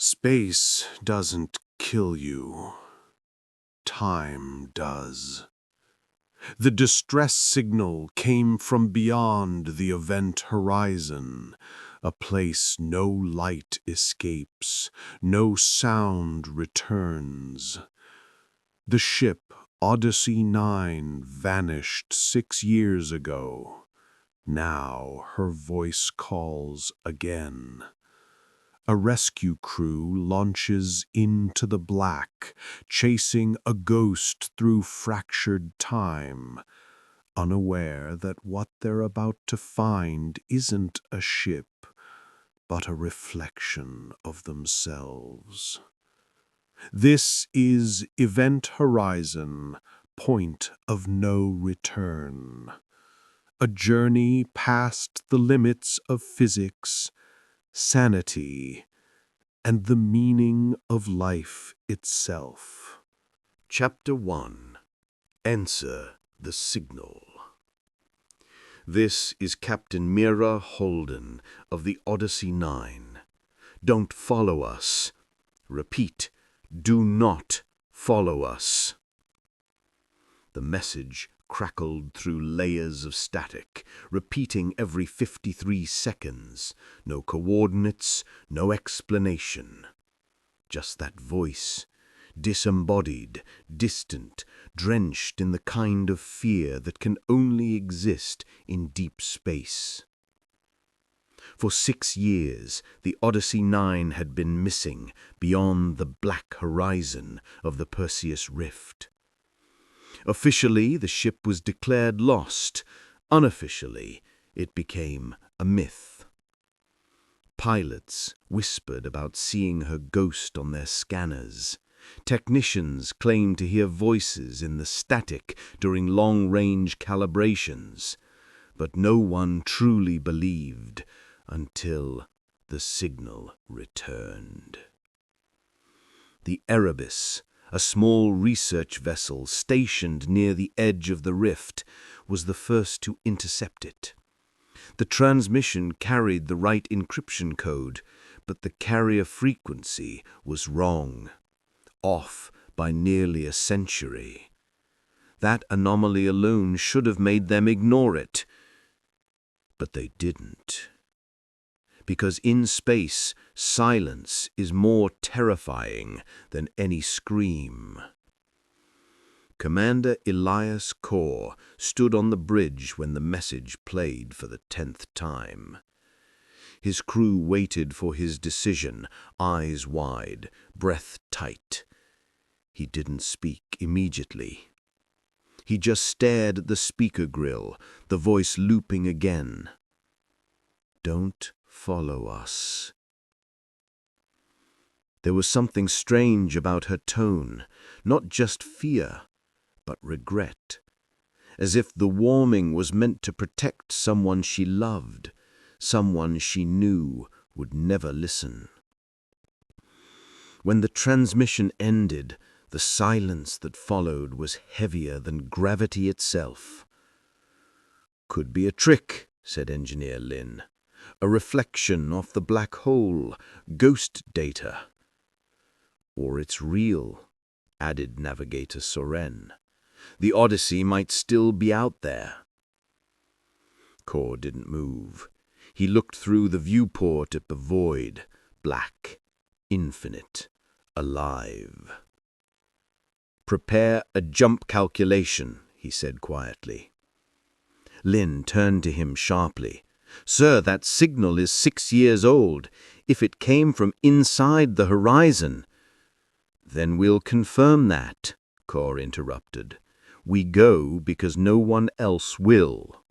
Space doesn't kill you. Time does. The distress signal came from beyond the event horizon, a place no light escapes, no sound returns. The ship Odyssey 9 vanished 6 years ago. Now her voice calls again. A rescue crew launches into the black, chasing a ghost through fractured time, unaware that what they're about to find isn't a ship, but a reflection of themselves. This is Event Horizon, Point of No Return. A journey past the limits of physics, sanity, and the meaning of life itself. Chapter 1. Answer the Signal. This is Captain Mira Holden of the Odyssey 9. Don't follow us. Repeat, do not follow us. The message crackled through layers of static, repeating every 53 seconds. No coordinates, no explanation. Just that voice, disembodied, distant, drenched in the kind of fear that can only exist in deep space. For 6 years, the Odyssey 9 had been missing beyond the black horizon of the Perseus Rift. Officially, the ship was declared lost. Unofficially, it became a myth. Pilots whispered about seeing her ghost on their scanners. Technicians claimed to hear voices in the static during long-range calibrations. But no one truly believed until the signal returned. The Erebus, a small research vessel stationed near the edge of the rift, was the first to intercept it. The transmission carried the right encryption code, but the carrier frequency was wrong, off by nearly a century. That anomaly alone should have made them ignore it. But they didn't. Because in space, silence is more terrifying than any scream. Commander Elias Corr stood on the bridge when the message played for the 10th time. His crew waited for his decision, eyes wide, breath tight. He didn't speak immediately. He just stared at the speaker grill, the voice looping again. Don't follow us. There was something strange about her tone, not just fear, but regret, as if the warning was meant to protect someone she loved, someone she knew would never listen. When the transmission ended, the silence that followed was heavier than gravity itself. "Could be a trick," said Engineer Lin. "A reflection off the black hole, ghost data." "Or it's real," added Navigator Soren. "The Odyssey might still be out there." Corr didn't move. He looked through the viewport at the void, black, infinite, alive. "Prepare a jump calculation," he said quietly. Lin turned to him sharply. "Sir, that signal is 6 years old. If it came from inside the horizon—" "Then we'll confirm that," Corr interrupted. "We go because no one else will."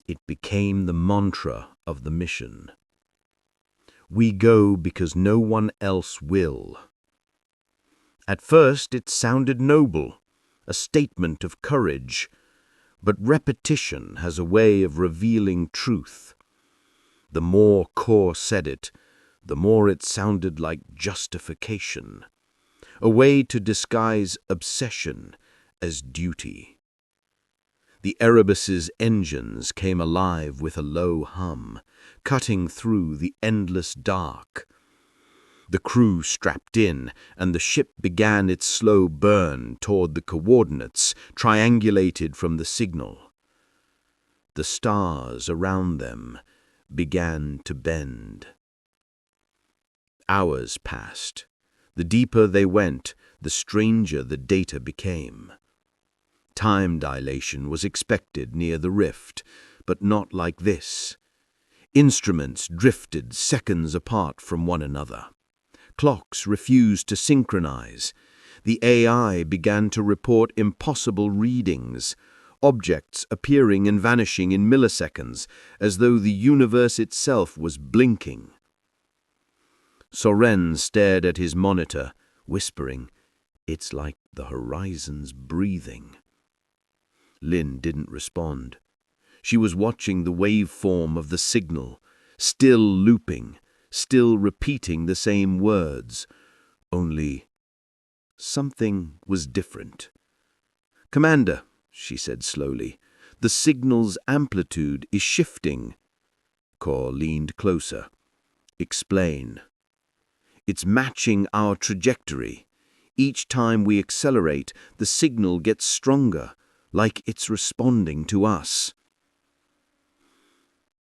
It became the mantra of the mission. We go because no one else will. At first it sounded noble, a statement of courage. But repetition has a way of revealing truth. The more Corr said it, the more it sounded like justification, a way to disguise obsession as duty. The Erebus's engines came alive with a low hum, cutting through the endless dark. The crew strapped in, and the ship began its slow burn toward the coordinates triangulated from the signal. The stars around them began to bend. Hours passed. The deeper they went, the stranger the data became. Time dilation was expected near the rift, but not like this. Instruments drifted seconds apart from one another. Clocks refused to synchronize. The AI began to report impossible readings, objects appearing and vanishing in milliseconds, as though the universe itself was blinking. Soren stared at his monitor, whispering, "It's like the horizon's breathing." Lynn didn't respond. She was watching the waveform of the signal, still looping, still repeating the same words, only something was different. "Commander," she said slowly, "the signal's amplitude is shifting." Kor leaned closer. "Explain." "It's matching our trajectory. Each time we accelerate, the signal gets stronger, like it's responding to us."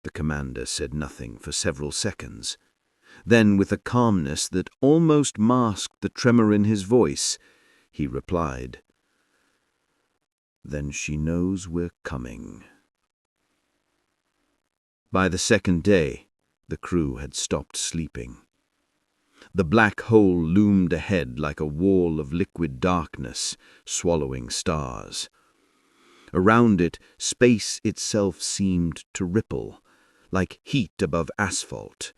The commander said nothing for several seconds. Then, with a calmness that almost masked the tremor in his voice, he replied, "Then she knows we're coming." By the second day, the crew had stopped sleeping. The black hole loomed ahead like a wall of liquid darkness, swallowing stars. Around it, space itself seemed to ripple, like heat above asphalt,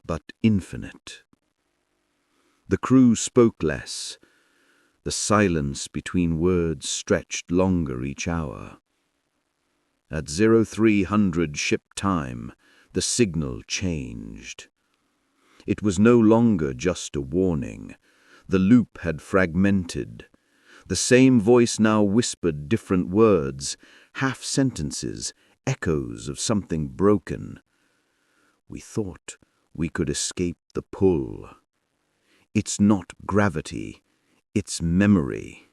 but infinite. The crew spoke less. The silence between words stretched longer each hour. At 0300 ship time, the signal changed. It was no longer just a warning. The loop had fragmented. The same voice now whispered different words, half-sentences, echoes of something broken. "We thought we could escape the pull. It's not gravity, it's memory.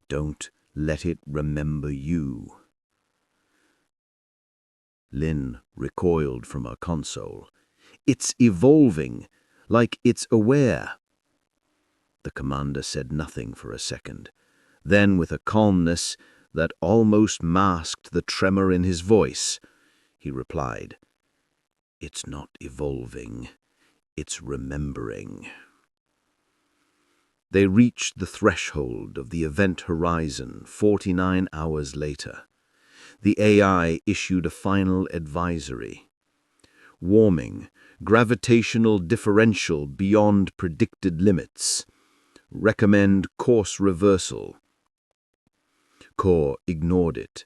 Don't let it remember you." Lynn recoiled from her console. "It's evolving, like it's aware." The commander said nothing for a second. Then, with a calmness that almost masked the tremor in his voice, he replied, "It's not evolving, it's remembering." They reached the threshold of the event horizon 49 hours later. The AI issued a final advisory. "Warming, gravitational differential beyond predicted limits. Recommend course reversal." Kor ignored it.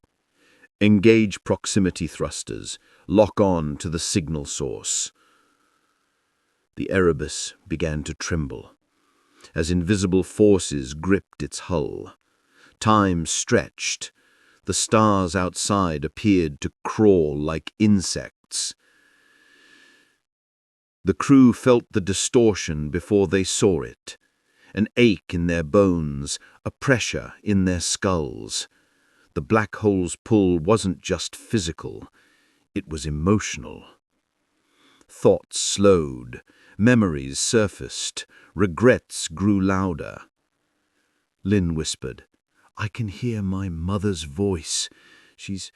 "Engage proximity thrusters. Lock on to the signal source." The Erebus began to tremble, as invisible forces gripped its hull. Time stretched. The stars outside appeared to crawl like insects. The crew felt the distortion before they saw it. An ache in their bones, a pressure in their skulls. The black hole's pull wasn't just physical, it was emotional. Thoughts slowed, memories surfaced, regrets grew louder. Lynn whispered, "I can hear my mother's voice. She's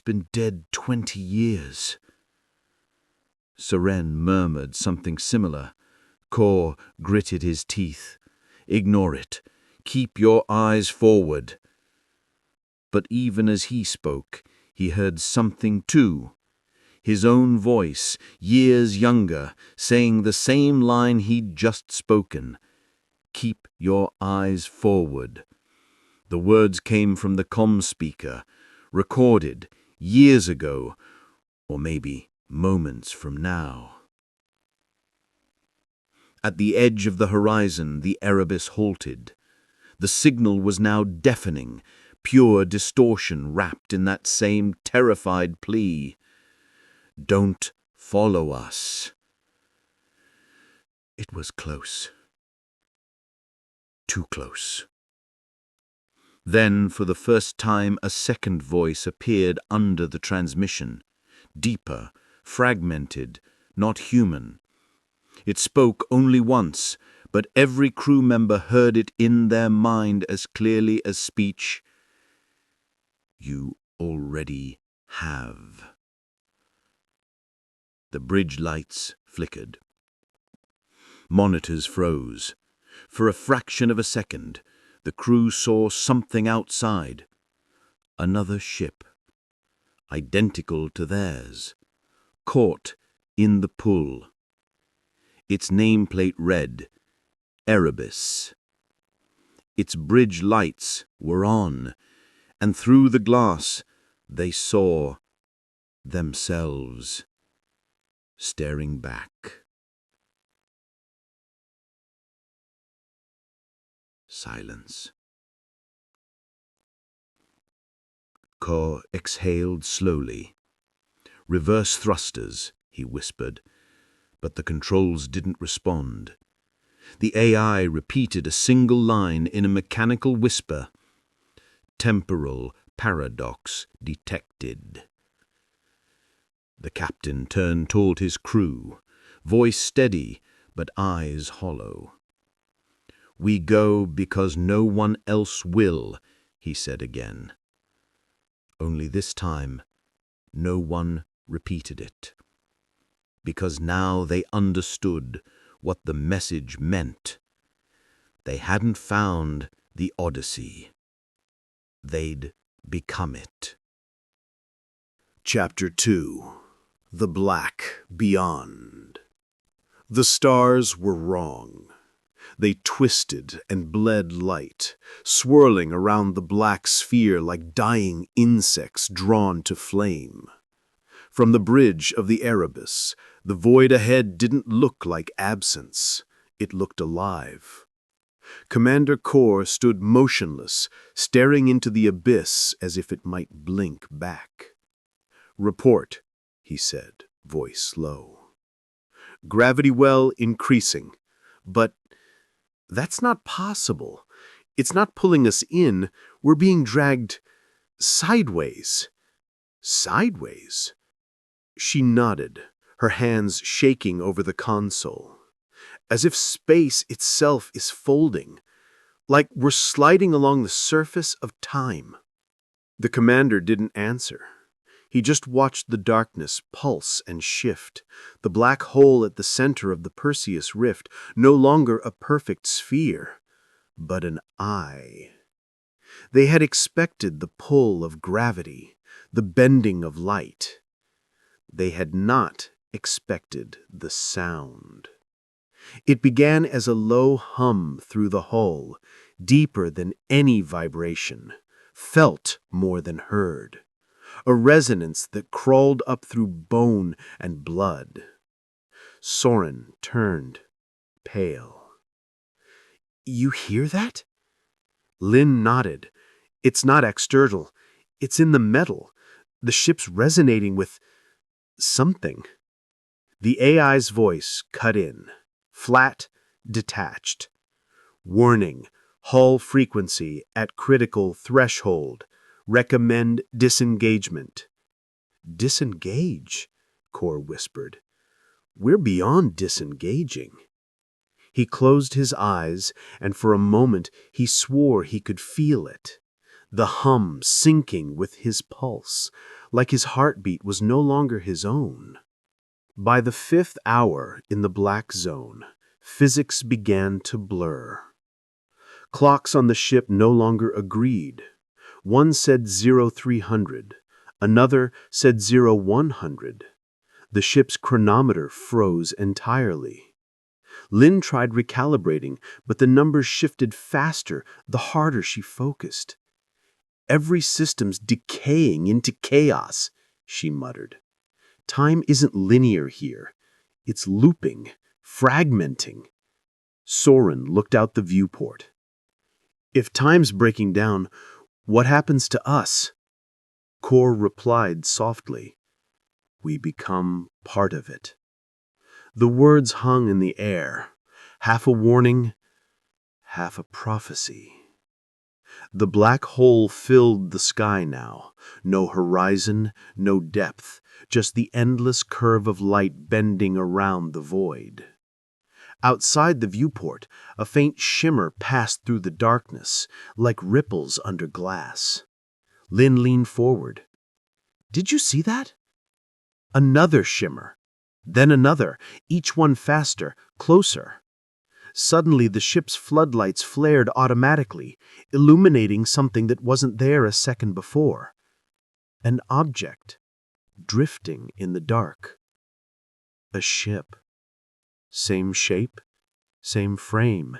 been dead 20 years. Soren murmured something similar. Kor gritted his teeth. "Ignore it. Keep your eyes forward." But even as he spoke, he heard something too. His own voice, years younger, saying the same line he'd just spoken. "Keep your eyes forward." The words came from the comm speaker, recorded years ago, or maybe moments from now. At the edge of the horizon, the Erebus halted. The signal was now deafening, pure distortion wrapped in that same terrified plea. Don't follow us. It was close. Too close. Then, for the first time, a second voice appeared under the transmission, deeper, fragmented, not human. It spoke only once, but every crew member heard it in their mind as clearly as speech. You already have. The bridge lights flickered. Monitors froze. For a fraction of a second, the crew saw something outside. Another ship, identical to theirs, caught in the pull. Its nameplate read, Erebus. Its bridge lights were on, and through the glass they saw themselves staring back. Silence. Kor exhaled slowly. Reverse thrusters, he whispered, but the controls didn't respond. The AI repeated a single line in a mechanical whisper. Temporal paradox detected. The captain turned toward his crew, voice steady but eyes hollow. We go because no one else will, he said again. Only this time, no one repeated it. Because now they understood what the message meant. They hadn't found the Odyssey. They'd become it. Chapter 2. The Black Beyond. The stars were wrong. They twisted and bled light, swirling around the black sphere like dying insects drawn to flame. From the bridge of the Erebus, the void ahead didn't look like absence. It looked alive. Commander Kor stood motionless, staring into the abyss as if it might blink back. Report, he said, voice low. Gravity well increasing, but that's not possible. It's not pulling us in. We're being dragged sideways. Sideways? She nodded, her hands shaking over the console, as if space itself is folding, like we're sliding along the surface of time. The commander didn't answer. He just watched the darkness pulse and shift, the black hole at the center of the Perseus rift, no longer a perfect sphere, but an eye. They had expected the pull of gravity, the bending of light. They had not expected the sound. It began as a low hum through the hull, deeper than any vibration, felt more than heard. A resonance that crawled up through bone and blood. Soren turned, pale. You hear that? Lynn nodded. It's not external. It's in the metal. The ship's resonating with something. The AI's voice cut in, flat, detached. Warning, hull frequency at critical threshold. Recommend disengagement. Disengage? Kor whispered. We're beyond disengaging. He closed his eyes, and for a moment he swore he could feel it. The hum sinking with his pulse, like his heartbeat was no longer his own. By the 5th hour in the black zone, physics began to blur. Clocks on the ship no longer agreed. One said 0300, another said 0100. The ship's chronometer froze entirely. Lynn tried recalibrating, but the numbers shifted faster the harder she focused. Every system's decaying into chaos, she muttered. Time isn't linear here. It's looping, fragmenting. Soren looked out the viewport. If time's breaking down, What happens to us? Kor replied softly, We become part of it. The words hung in the air, half a warning, half a prophecy. The black hole filled the sky now. No horizon, no depth, just the endless curve of light bending around the void. Outside the viewport, a faint shimmer passed through the darkness, like ripples under glass. Lin leaned forward. Did you see that? Another shimmer, then another, each one faster, closer. Suddenly the ship's floodlights flared automatically, illuminating something that wasn't there a second before. An object, drifting in the dark. A ship. Same shape, same frame,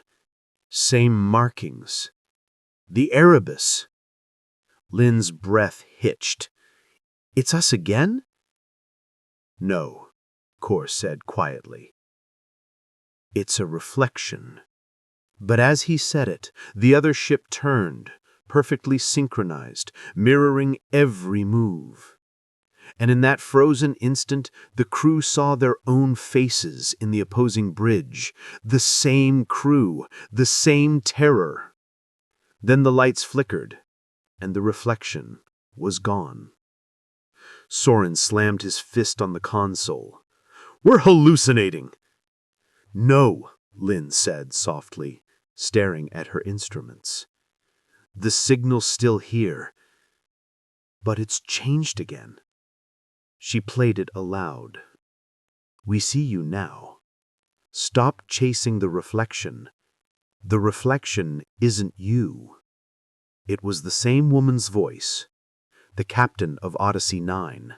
same markings. The Erebus. Lin's breath hitched. It's us again? No, Kor said quietly. It's a reflection. But as he said it, the other ship turned, perfectly synchronized, mirroring every move. And in that frozen instant, the crew saw their own faces in the opposing bridge. The same crew, the same terror. Then the lights flickered, and the reflection was gone. Soren slammed his fist on the console. We're hallucinating! No, Lin said softly, staring at her instruments. The signal's still here, but it's changed again. She played it aloud. We see you now. Stop chasing the reflection. The reflection isn't you. It was the same woman's voice, the captain of Odyssey 9,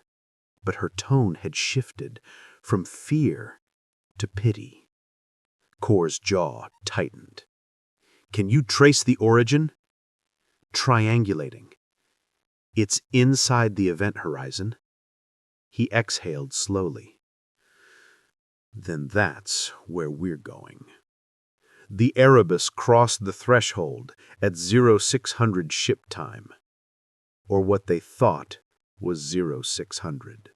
but her tone had shifted from fear to pity. Kor's jaw tightened. Can you trace the origin? Triangulating. It's inside the event horizon. He exhaled slowly. Then that's where we're going. The Erebus crossed the threshold at 0600 ship time, or what they thought was 0600.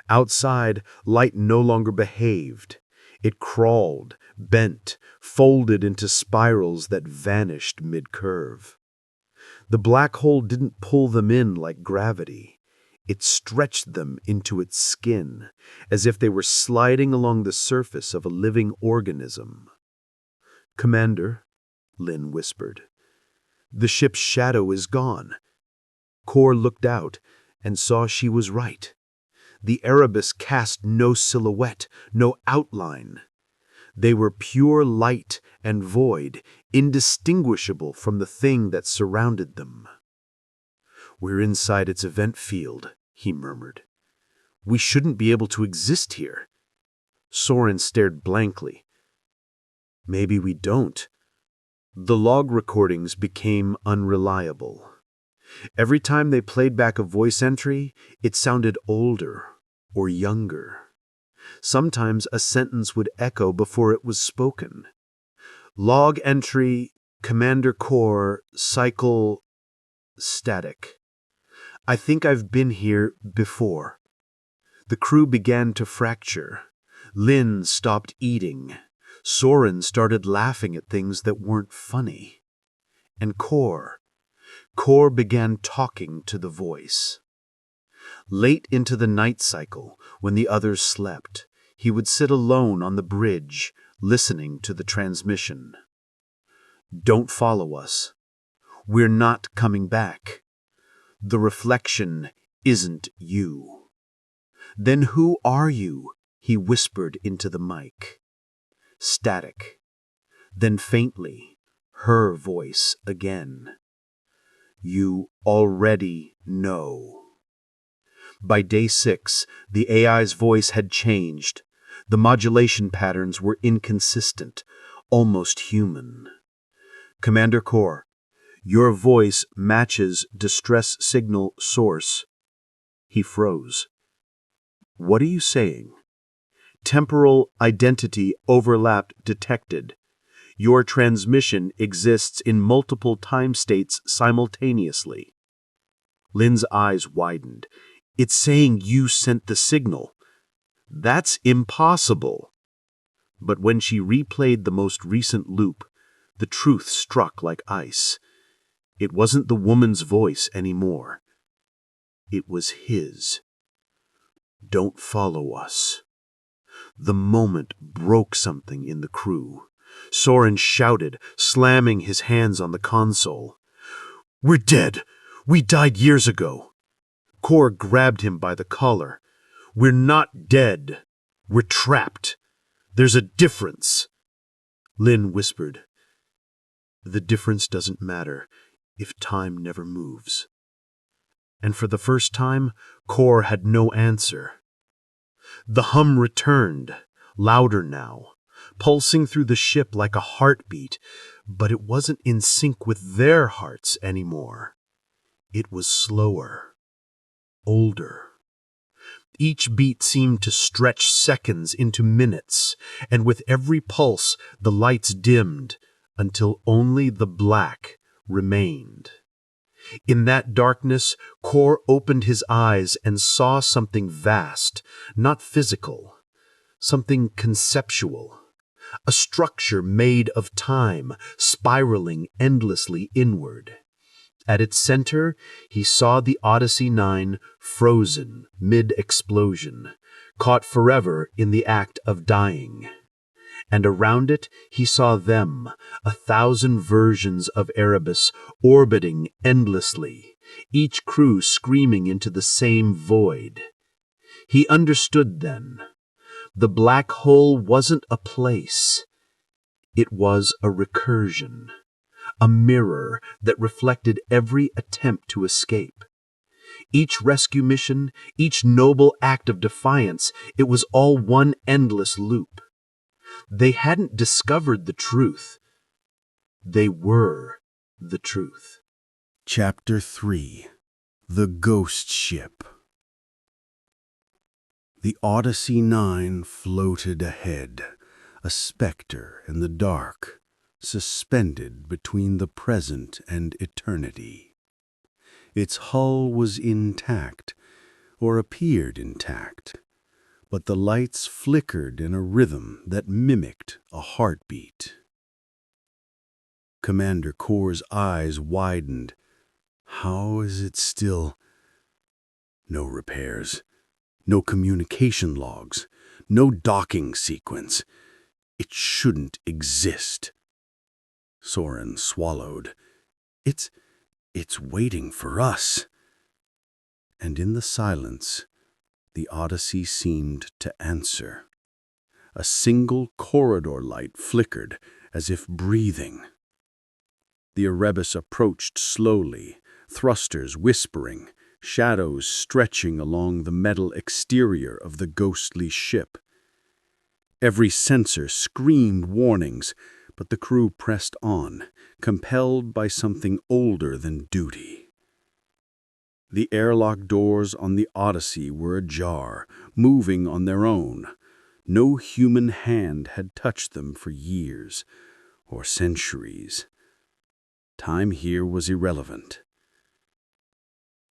Outside, light no longer behaved. It crawled, bent, folded into spirals that vanished mid-curve. The black hole didn't pull them in like gravity. It stretched them into its skin, as if they were sliding along the surface of a living organism. Commander, Lin whispered, the ship's shadow is gone. Kor looked out and saw she was right. The Erebus cast no silhouette, no outline. They were pure light and void, indistinguishable from the thing that surrounded them. We're inside its event field, he murmured. We shouldn't be able to exist here. Soren stared blankly. Maybe we don't. The log recordings became unreliable. Every time they played back a voice entry, it sounded older or younger. Sometimes a sentence would echo before it was spoken. Log entry, Commander Kor, cycle, static. I think I've been here before. The crew began to fracture. Lin stopped eating. Soren started laughing at things that weren't funny. And Kor began talking to the voice. Late into the night cycle, when the others slept, he would sit alone on the bridge, listening to the transmission. Don't follow us. We're not coming back. The reflection isn't you. Then who are you? He whispered into the mic. Static. Then faintly, her voice again. You already know. By day 6, the AI's voice had changed. The modulation patterns were inconsistent, almost human. Commander Kor, your voice matches distress signal source. He froze. What are you saying? Temporal identity overlap detected. Your transmission exists in multiple time states simultaneously. Lynn's eyes widened. It's saying you sent the signal. That's impossible. But when she replayed the most recent loop, the truth struck like ice. It wasn't the woman's voice anymore. It was his. Don't follow us. The moment broke something in the crew. Soren shouted, slamming his hands on the console. We're dead. We died years ago. Kor grabbed him by the collar. We're not dead. We're trapped. There's a difference. Lynn whispered. The difference doesn't matter if time never moves. And for the first time, Kor had no answer. The hum returned, louder now, pulsing through the ship like a heartbeat, but it wasn't in sync with their hearts anymore. It was slower, older. Each beat seemed to stretch seconds into minutes, and with every pulse, the lights dimmed until only the black remained. In that darkness, Kor opened his eyes and saw something vast, not physical, something conceptual. A structure made of time, spiraling endlessly inward. At its center, he saw the Odyssey 9 frozen mid-explosion, caught forever in the act of dying. And around it he saw them, 1,000 versions of Erebus, orbiting endlessly, each crew screaming into the same void. He understood then. The black hole wasn't a place. It was a recursion, a mirror that reflected every attempt to escape. Each rescue mission, each noble act of defiance, it was all one endless loop. They hadn't discovered the truth. They were the truth. Chapter 3. The Ghost Ship. The Odyssey 9 floated ahead, a specter in the dark, suspended between the present and eternity. Its hull was intact, or appeared intact, but the lights flickered in a rhythm that mimicked a heartbeat. Commander Kor's eyes widened. How is it still? No repairs, no communication logs, no docking sequence. It shouldn't exist. Soren swallowed. It's waiting for us. And in the silence, the Odyssey seemed to answer. A single corridor light flickered, as if breathing. The Erebus approached slowly, thrusters whispering, shadows stretching along the metal exterior of the ghostly ship. Every sensor screamed warnings, but the crew pressed on, compelled by something older than duty. The airlock doors on the Odyssey were ajar, moving on their own. No human hand had touched them for years, or centuries. Time here was irrelevant.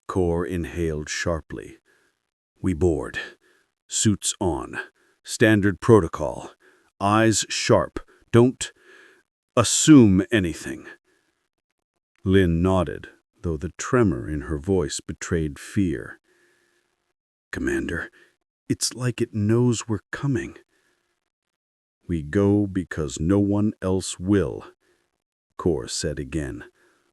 Kor inhaled sharply. We board. Suits on. Standard protocol. Eyes sharp. Don't assume anything. Lynn nodded, though the tremor in her voice betrayed fear. Commander, it's like it knows we're coming. We go because no one else will, Kor said again,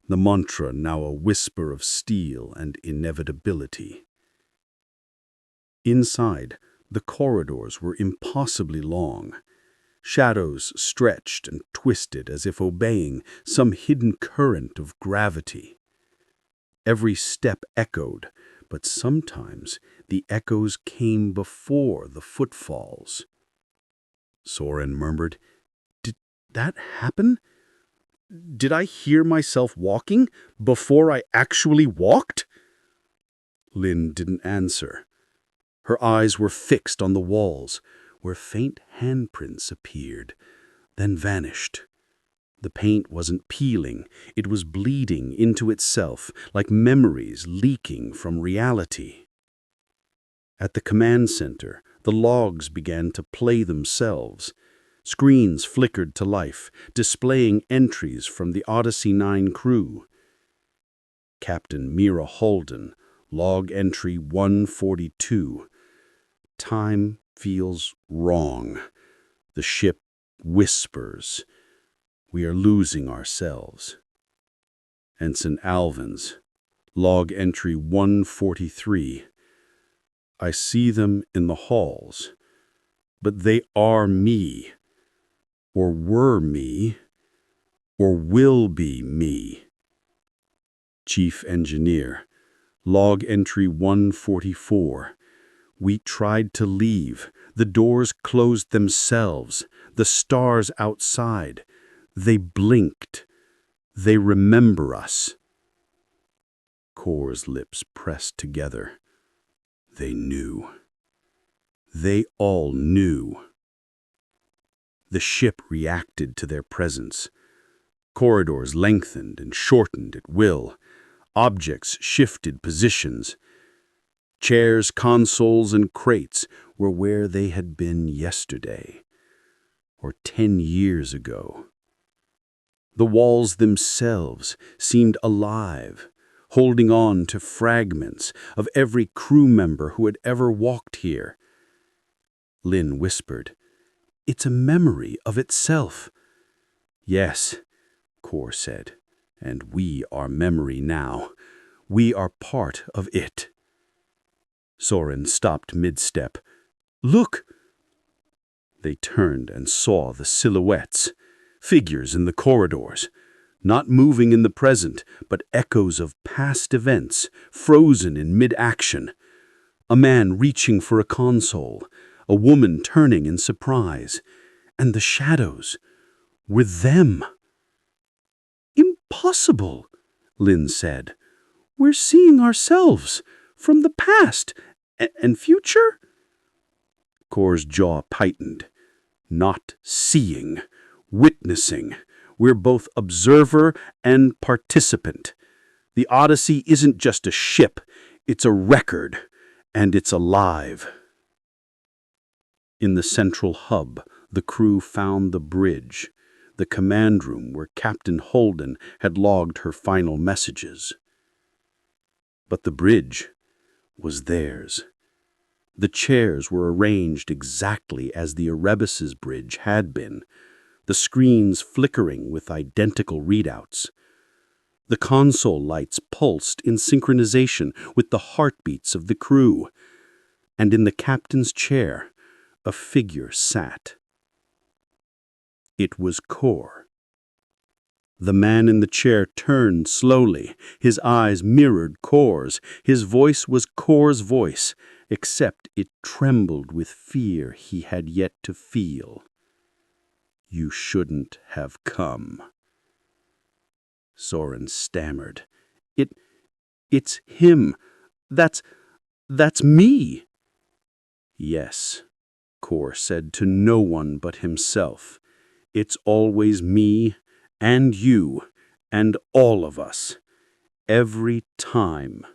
the mantra now a whisper of steel and inevitability. Inside, the corridors were impossibly long. Shadows stretched and twisted as if obeying some hidden current of gravity. Every step echoed, but sometimes the echoes came before the footfalls. Soren murmured, "Did that happen? Did I hear myself walking before I actually walked?" Lynn didn't answer. Her eyes were fixed on the walls, where faint handprints appeared, then vanished. The paint wasn't peeling, it was bleeding into itself, like memories leaking from reality. At the command center, the logs began to play themselves. Screens flickered to life, displaying entries from the Odyssey 9 crew. Captain Mira Holden, log entry 142. Time feels wrong. The ship whispers. We are losing ourselves. Ensign Alvin's, log entry 143. I see them in the halls, but they are me, or were me, or will be me. Chief Engineer, log entry 144. We tried to leave. The doors closed themselves. The stars outside. They blinked. They remember us. Core's lips pressed together. They knew. They all knew. The ship reacted to their presence. Corridors lengthened and shortened at will. Objects shifted positions. Chairs, consoles, and crates were where they had been yesterday, or 10 years ago. The walls themselves seemed alive, holding on to fragments of every crew member who had ever walked here. Lynn whispered, "It's a memory of itself." "Yes," Core said, "and we are memory now. We are part of it." Soren stopped mid-step. "Look!" They turned and saw the silhouettes, figures in the corridors, not moving in the present, but echoes of past events, frozen in mid-action. A man reaching for a console, a woman turning in surprise, and the shadows were them. "Impossible," Lynn said. "We're seeing ourselves from the past and future?" Core's jaw tightened. "Not seeing, witnessing. We're both observer and participant. The Odyssey isn't just a ship, it's a record, and it's alive." In the central hub, the crew found the bridge, the command room where Captain Holden had logged her final messages. But the bridge was theirs. The chairs were arranged exactly as the Erebus's bridge had been, the screens flickering with identical readouts. The console lights pulsed in synchronization with the heartbeats of the crew, and in the captain's chair, a figure sat. It was Core. The man in the chair turned slowly. His eyes mirrored Core's. His voice was Core's voice, except it trembled with fear he had yet to feel. "You shouldn't have come." Soren stammered. It's him. That's me." "Yes," Core said to no one but himself. "It's always me, and you, and all of us. Every time."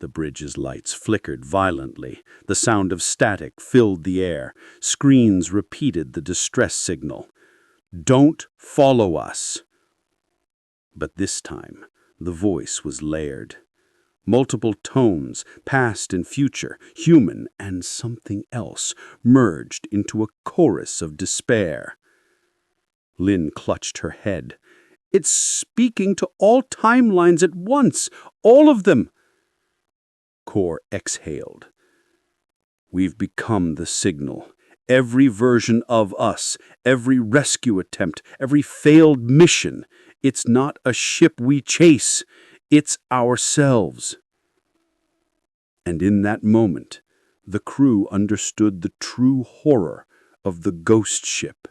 The bridge's lights flickered violently. The sound of static filled the air. Screens repeated the distress signal. "Don't follow us." But this time, the voice was layered. Multiple tones, past and future, human and something else, merged into a chorus of despair. Lynn clutched her head. "It's speaking to all timelines at once, all of them." Core exhaled. "We've become the signal. Every version of us, every rescue attempt, every failed mission. It's not a ship we chase. It's ourselves." And in that moment, the crew understood the true horror of the ghost ship.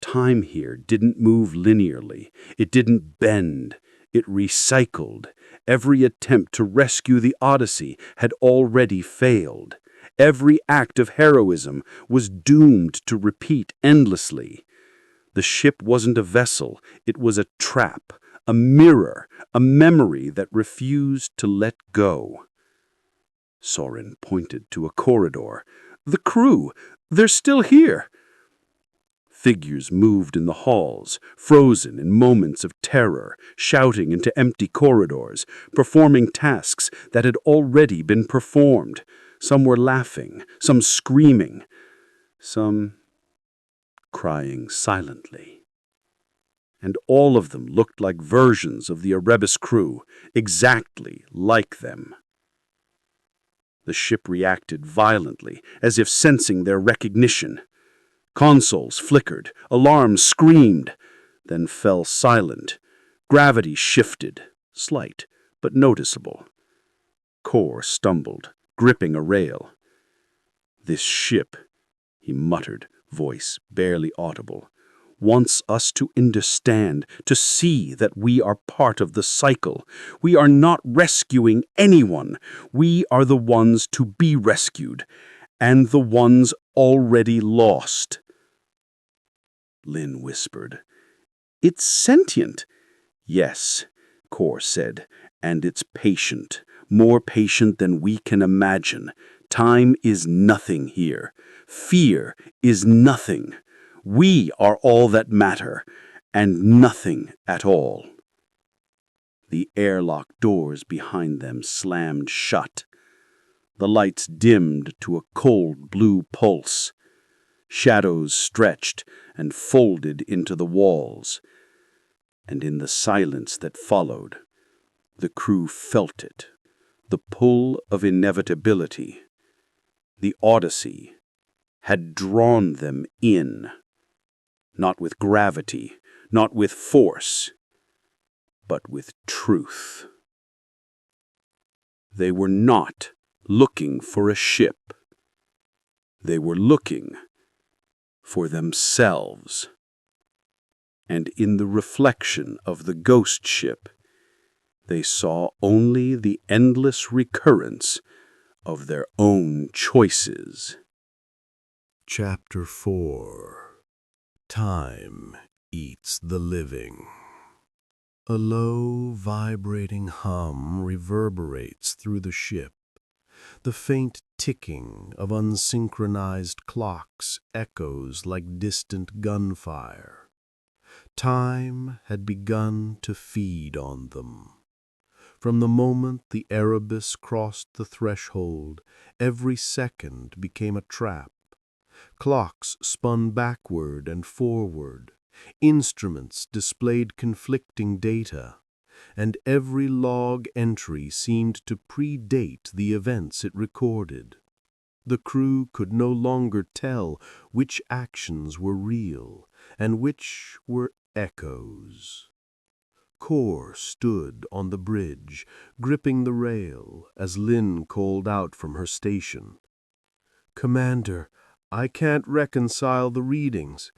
Time here didn't move linearly. It didn't bend. It recycled. Every attempt to rescue the Odyssey had already failed. Every act of heroism was doomed to repeat endlessly. The ship wasn't a vessel, it was a trap, a mirror, a memory that refused to let go. Soren pointed to a corridor. "The crew! They're still here!" Figures moved in the halls, frozen in moments of terror, shouting into empty corridors, performing tasks that had already been performed. Some were laughing, some screaming, some crying silently. And all of them looked like versions of the Erebus crew, exactly like them. The ship reacted violently, as if sensing their recognition. Consoles flickered, alarms screamed, then fell silent. Gravity shifted, slight but noticeable. Kor stumbled, gripping a rail. "This ship," he muttered, voice barely audible, "wants us to understand, to see that we are part of the cycle. We are not rescuing anyone. We are the ones to be rescued, and the ones already lost." Lin whispered. "It's sentient." "Yes," Kor said, "and it's patient, more patient than we can imagine. Time is nothing here. Fear is nothing. We are all that matter, and nothing at all." The airlock doors behind them slammed shut. The lights dimmed to a cold blue pulse. Shadows stretched and folded into the walls. And in the silence that followed, the crew felt it, the pull of inevitability. The Odyssey had drawn them in, not with gravity, not with force, but with truth. They were not looking for a ship. They were looking for themselves. And in the reflection of the ghost ship, they saw only the endless recurrence of their own choices. Chapter 4. Time Eats the Living. A low, vibrating hum reverberates through the ship. The faint ticking of unsynchronized clocks echoes like distant gunfire. Time had begun to feed on them. From the moment the Erebus crossed the threshold, every second became a trap. Clocks spun backward and forward. Instruments displayed conflicting data, and every log entry seemed to predate the events it recorded. The crew could no longer tell which actions were real and which were echoes. Kor stood on the bridge, gripping the rail, as Lin called out from her station. "Commander, I can't reconcile the readings.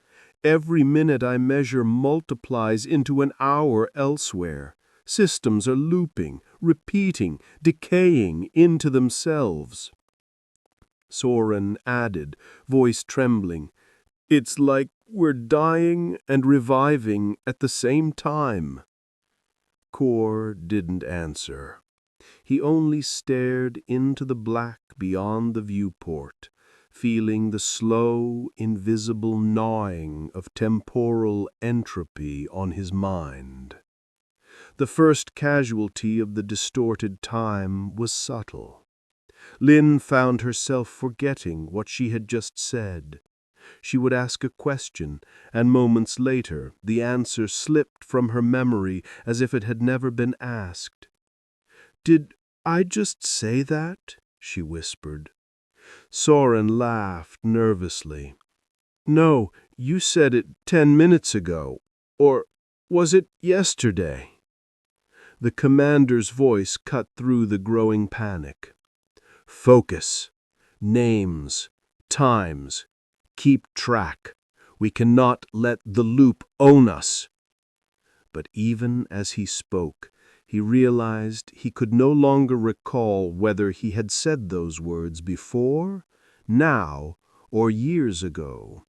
Every minute I measure multiplies into an hour elsewhere. Systems are looping, repeating, decaying into themselves." Soren added, voice trembling, "It's like we're dying and reviving at the same time." Kor didn't answer. He only stared into the black beyond the viewport, feeling the slow, invisible gnawing of temporal entropy on his mind. The first casualty of the distorted time was subtle. Lin found herself forgetting what she had just said. She would ask a question, and moments later the answer slipped from her memory as if it had never been asked. "Did I just say that?" she whispered. Soren laughed nervously. "No, you said it 10 minutes ago. Or was it yesterday?" The commander's voice cut through the growing panic. "Focus. Names. Times. Keep track. We cannot let the loop own us." But even as he spoke, he realized he could no longer recall whether he had said those words before, now, or years ago.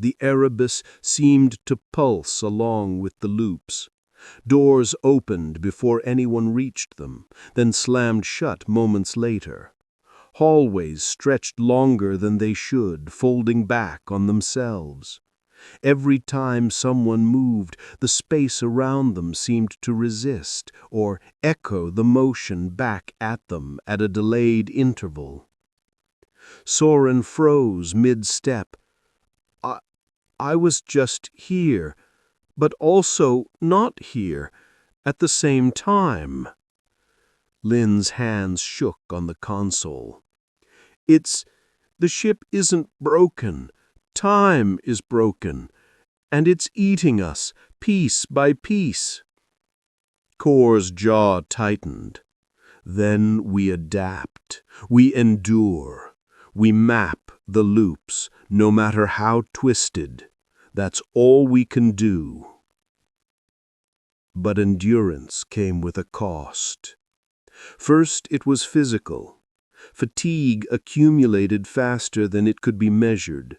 The Erebus seemed to pulse along with the loops. Doors opened before anyone reached them, then slammed shut moments later. Hallways stretched longer than they should, folding back on themselves. Every time someone moved, the space around them seemed to resist or echo the motion back at them at a delayed interval. Soren froze mid-step. I was just here, but also not here, at the same time. Lynn's hands shook on the console. The ship isn't broken. Time is broken, and it's eating us, piece by piece. Kor's jaw tightened. Then we adapt, we endure, we map the loops, no matter how twisted. That's all we can do. But endurance came with a cost. First, it was physical. Fatigue accumulated faster than it could be measured.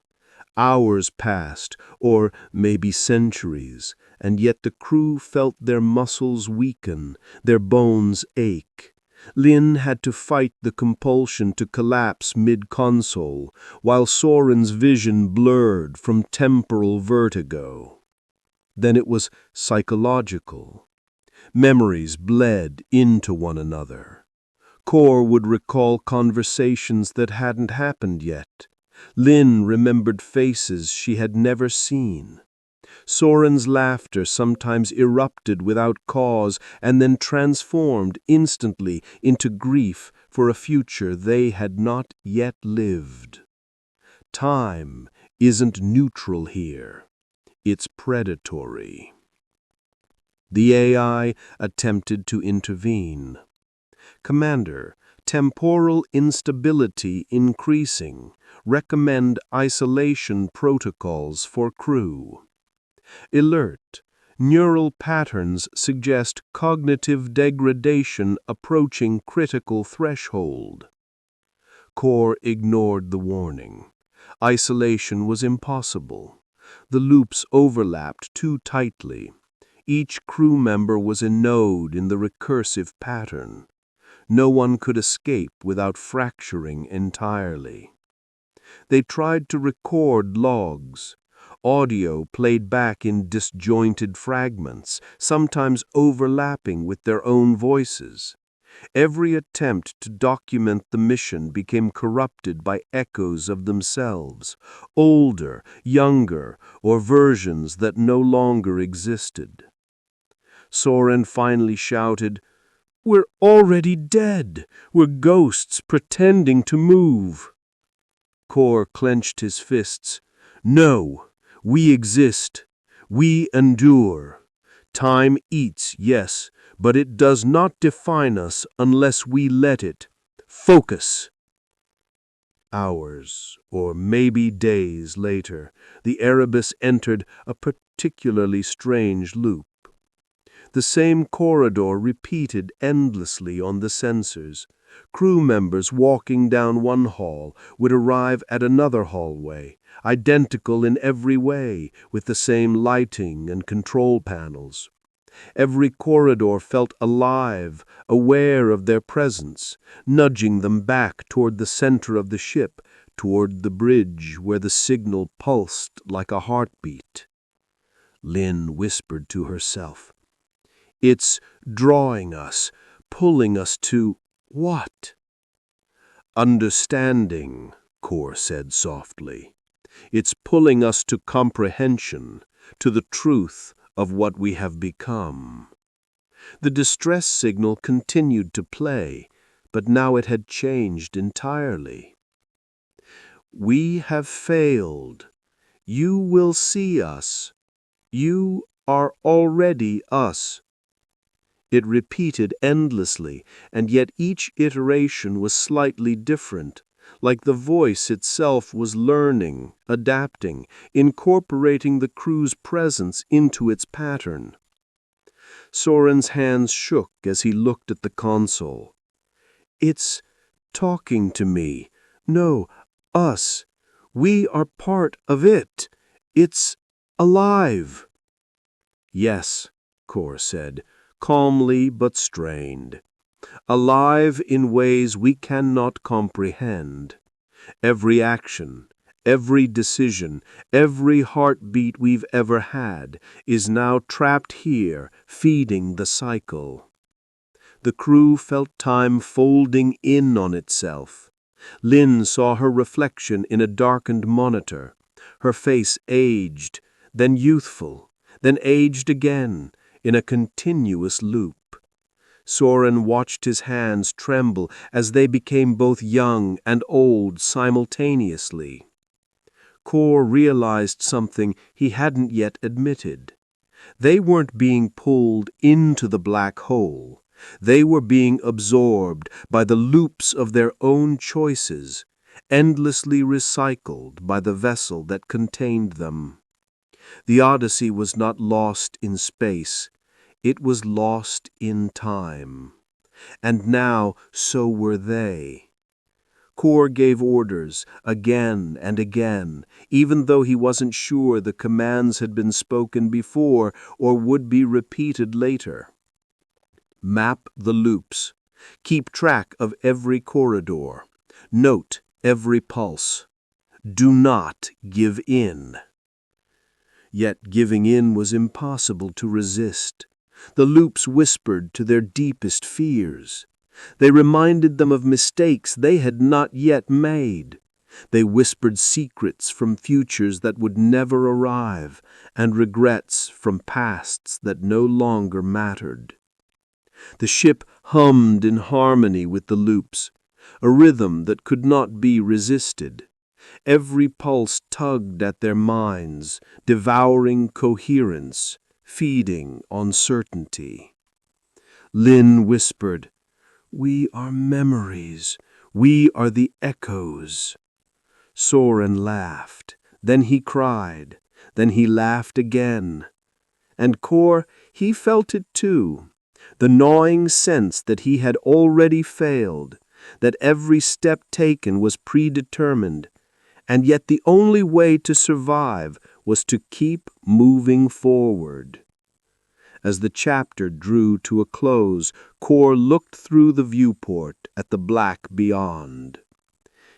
Hours passed, or maybe centuries, and yet the crew felt their muscles weaken, their bones ache. Lynn had to fight the compulsion to collapse mid-console, while Soren's vision blurred from temporal vertigo. Then it was psychological. Memories bled into one another. Kor would recall conversations that hadn't happened yet. Lynn remembered faces she had never seen. Soren's laughter sometimes erupted without cause and then transformed instantly into grief for a future they had not yet lived. Time isn't neutral here. It's predatory. The AI attempted to intervene. Commander, temporal instability increasing. Recommend isolation protocols for crew. Alert. Neural patterns suggest cognitive degradation approaching critical threshold. Kor ignored the warning. Isolation was impossible. The loops overlapped too tightly. Each crew member was a node in the recursive pattern. No one could escape without fracturing entirely. They tried to record logs. Audio played back in disjointed fragments, sometimes overlapping with their own voices. Every attempt to document the mission became corrupted by echoes of themselves, older, younger, or versions that no longer existed. Soren finally shouted, "We're already dead! We're ghosts pretending to move!" Kor clenched his fists. "No, we exist. We endure. Time eats, yes, but it does not define us unless we let it. Focus!" Hours, or maybe days later, the Erebus entered a particularly strange loop. The same corridor repeated endlessly on the sensors. Crew members walking down one hall would arrive at another hallway, identical in every way, with the same lighting and control panels. Every corridor felt alive, aware of their presence, nudging them back toward the center of the ship, toward the bridge where the signal pulsed like a heartbeat. Lynn whispered to herself, "It's drawing us, pulling us to what?" "Understanding," Kor said softly. "It's pulling us to comprehension, to the truth of what we have become." The distress signal continued to play, but now it had changed entirely. "We have failed. You will see us. You are already us." It repeated endlessly, and yet each iteration was slightly different, like the voice itself was learning, adapting, incorporating the crew's presence into its pattern. Soren's hands shook as he looked at the console. "It's talking to me. No, us. We are part of it. It's alive." "Yes," Kor said, calmly but strained. "Alive in ways we cannot comprehend. Every action, every decision, every heartbeat we've ever had is now trapped here, feeding the cycle." The crew felt time folding in on itself. Lynn saw her reflection in a darkened monitor. Her face aged, then youthful, then aged again, in a continuous loop. Soren watched his hands tremble as they became both young and old simultaneously. Kor realized something he hadn't yet admitted. They weren't being pulled into the black hole. They were being absorbed by the loops of their own choices, endlessly recycled by the vessel that contained them. The Odyssey was not lost in space. It was lost in time. And now so were they. Kor gave orders again and again, even though he wasn't sure the commands had been spoken before or would be repeated later. Map the loops. Keep track of every corridor. Note every pulse. Do not give in. Yet giving in was impossible to resist. The loops whispered to their deepest fears. They reminded them of mistakes they had not yet made. They whispered secrets from futures that would never arrive, and regrets from pasts that no longer mattered. The ship hummed in harmony with the loops, a rhythm that could not be resisted. Every pulse tugged at their minds, devouring coherence, feeding on certainty. Lynn whispered, "We are memories. We are the echoes." Soren laughed. Then he cried. Then he laughed again. And Kor, he felt it too. The gnawing sense that he had already failed, that every step taken was predetermined, and yet the only way to survive was to keep moving forward. As the chapter drew to a close, Kor looked through the viewport at the black beyond.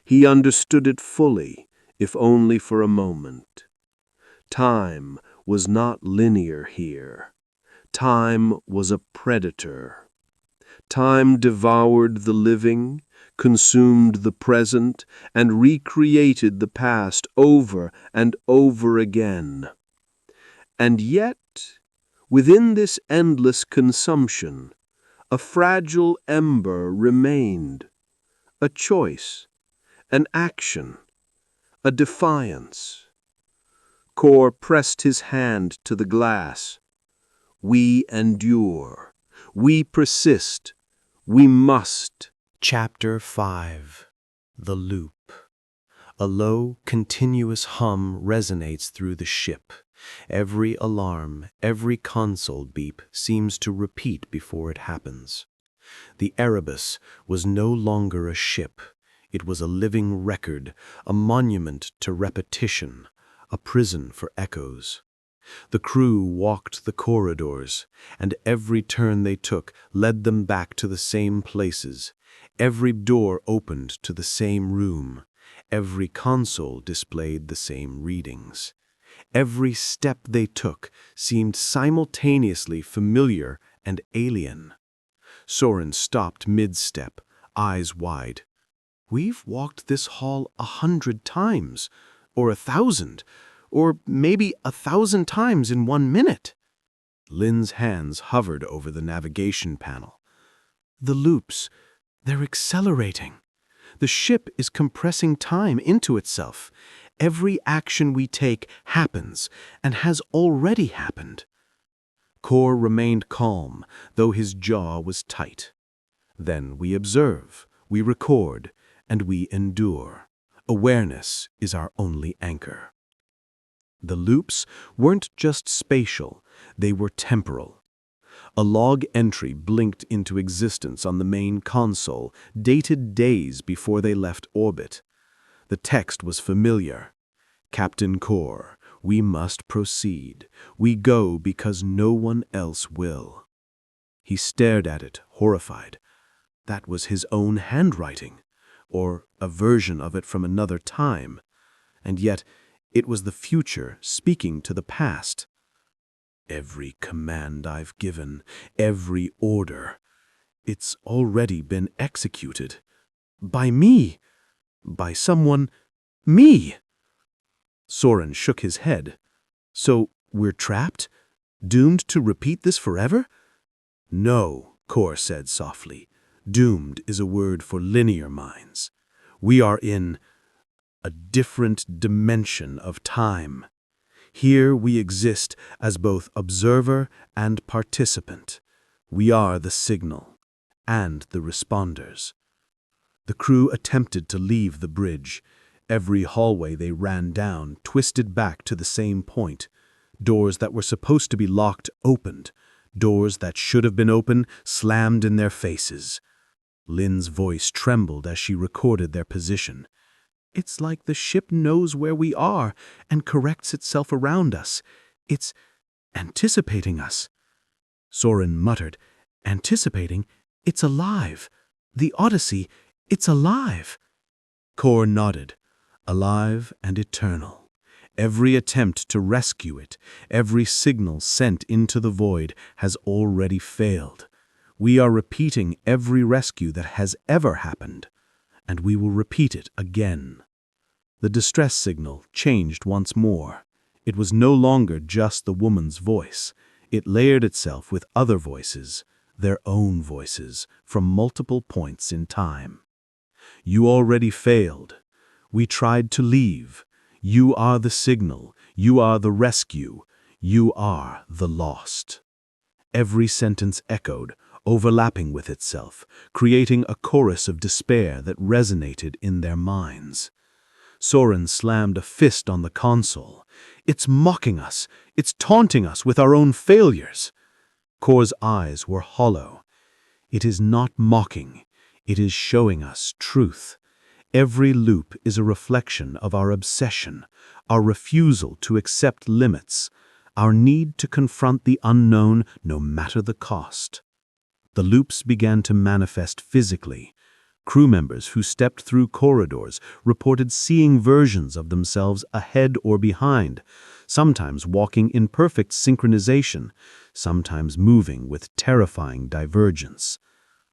He understood it fully, if only for a moment. Time was not linear here. Time was a predator. Time devoured the living, consumed the present, and recreated the past over and over again. And yet, within this endless consumption, a fragile ember remained, a choice, an action, a defiance. Kor pressed his hand to the glass. We endure. We persist. We must. Chapter 5. The Loop. A low, continuous hum resonates through the ship. Every alarm, every console beep seems to repeat before it happens. The Erebus was no longer a ship. It was a living record, a monument to repetition, a prison for echoes. The crew walked the corridors, and every turn they took led them back to the same places. Every door opened to the same room. Every console displayed the same readings. Every step they took seemed simultaneously familiar and alien. Soren stopped mid-step, eyes wide. "We've walked this hall 100 times, or 1,000, or maybe 1,000 times in 1 minute." Lynn's hands hovered over the navigation panel. "The loops, they're accelerating. The ship is compressing time into itself. Every action we take happens, and has already happened." Kor remained calm, though his jaw was tight. "Then we observe, we record, and we endure. Awareness is our only anchor." The loops weren't just spatial, they were temporal. A log entry blinked into existence on the main console, dated days before they left orbit. The text was familiar. "Captain Kor, We must proceed. We go because no one else will." He stared at it, horrified. That was his own handwriting, or a version of it from another time. And yet, it was the future speaking to the past. "Every command I've given, every order, it's already been executed. By me. By someone. Me." Soren shook his head. "So we're trapped? Doomed to repeat this forever?" "No," Kor said softly. "Doomed is a word for linear minds. We are in a different dimension of time. Here we exist as both observer and participant. We are the signal and the responders." The crew attempted to leave the bridge. Every hallway they ran down twisted back to the same point. Doors that were supposed to be locked opened. Doors that should have been open slammed in their faces. Lynn's voice trembled as she recorded their position. "It's like the ship knows where we are and corrects itself around us. It's anticipating us." Soren muttered, "Anticipating? It's alive. The Odyssey, it's alive." Kor nodded. "Alive and eternal. Every attempt to rescue it, every signal sent into the void has already failed. We are repeating every rescue that has ever happened, and we will repeat it again." The distress signal changed once more. It was no longer just the woman's voice. It layered itself with other voices, their own voices, from multiple points in time. "You already failed. We tried to leave. You are the signal. You are the rescue. You are the lost." Every sentence echoed, overlapping with itself, creating a chorus of despair that resonated in their minds. Soren slammed a fist on the console. "It's mocking us. It's taunting us with our own failures." Kor's eyes were hollow. "It is not mocking. It is showing us truth. Every loop is a reflection of our obsession, our refusal to accept limits, our need to confront the unknown no matter the cost." The loops began to manifest physically. Crew members who stepped through corridors reported seeing versions of themselves ahead or behind, sometimes walking in perfect synchronization, sometimes moving with terrifying divergence.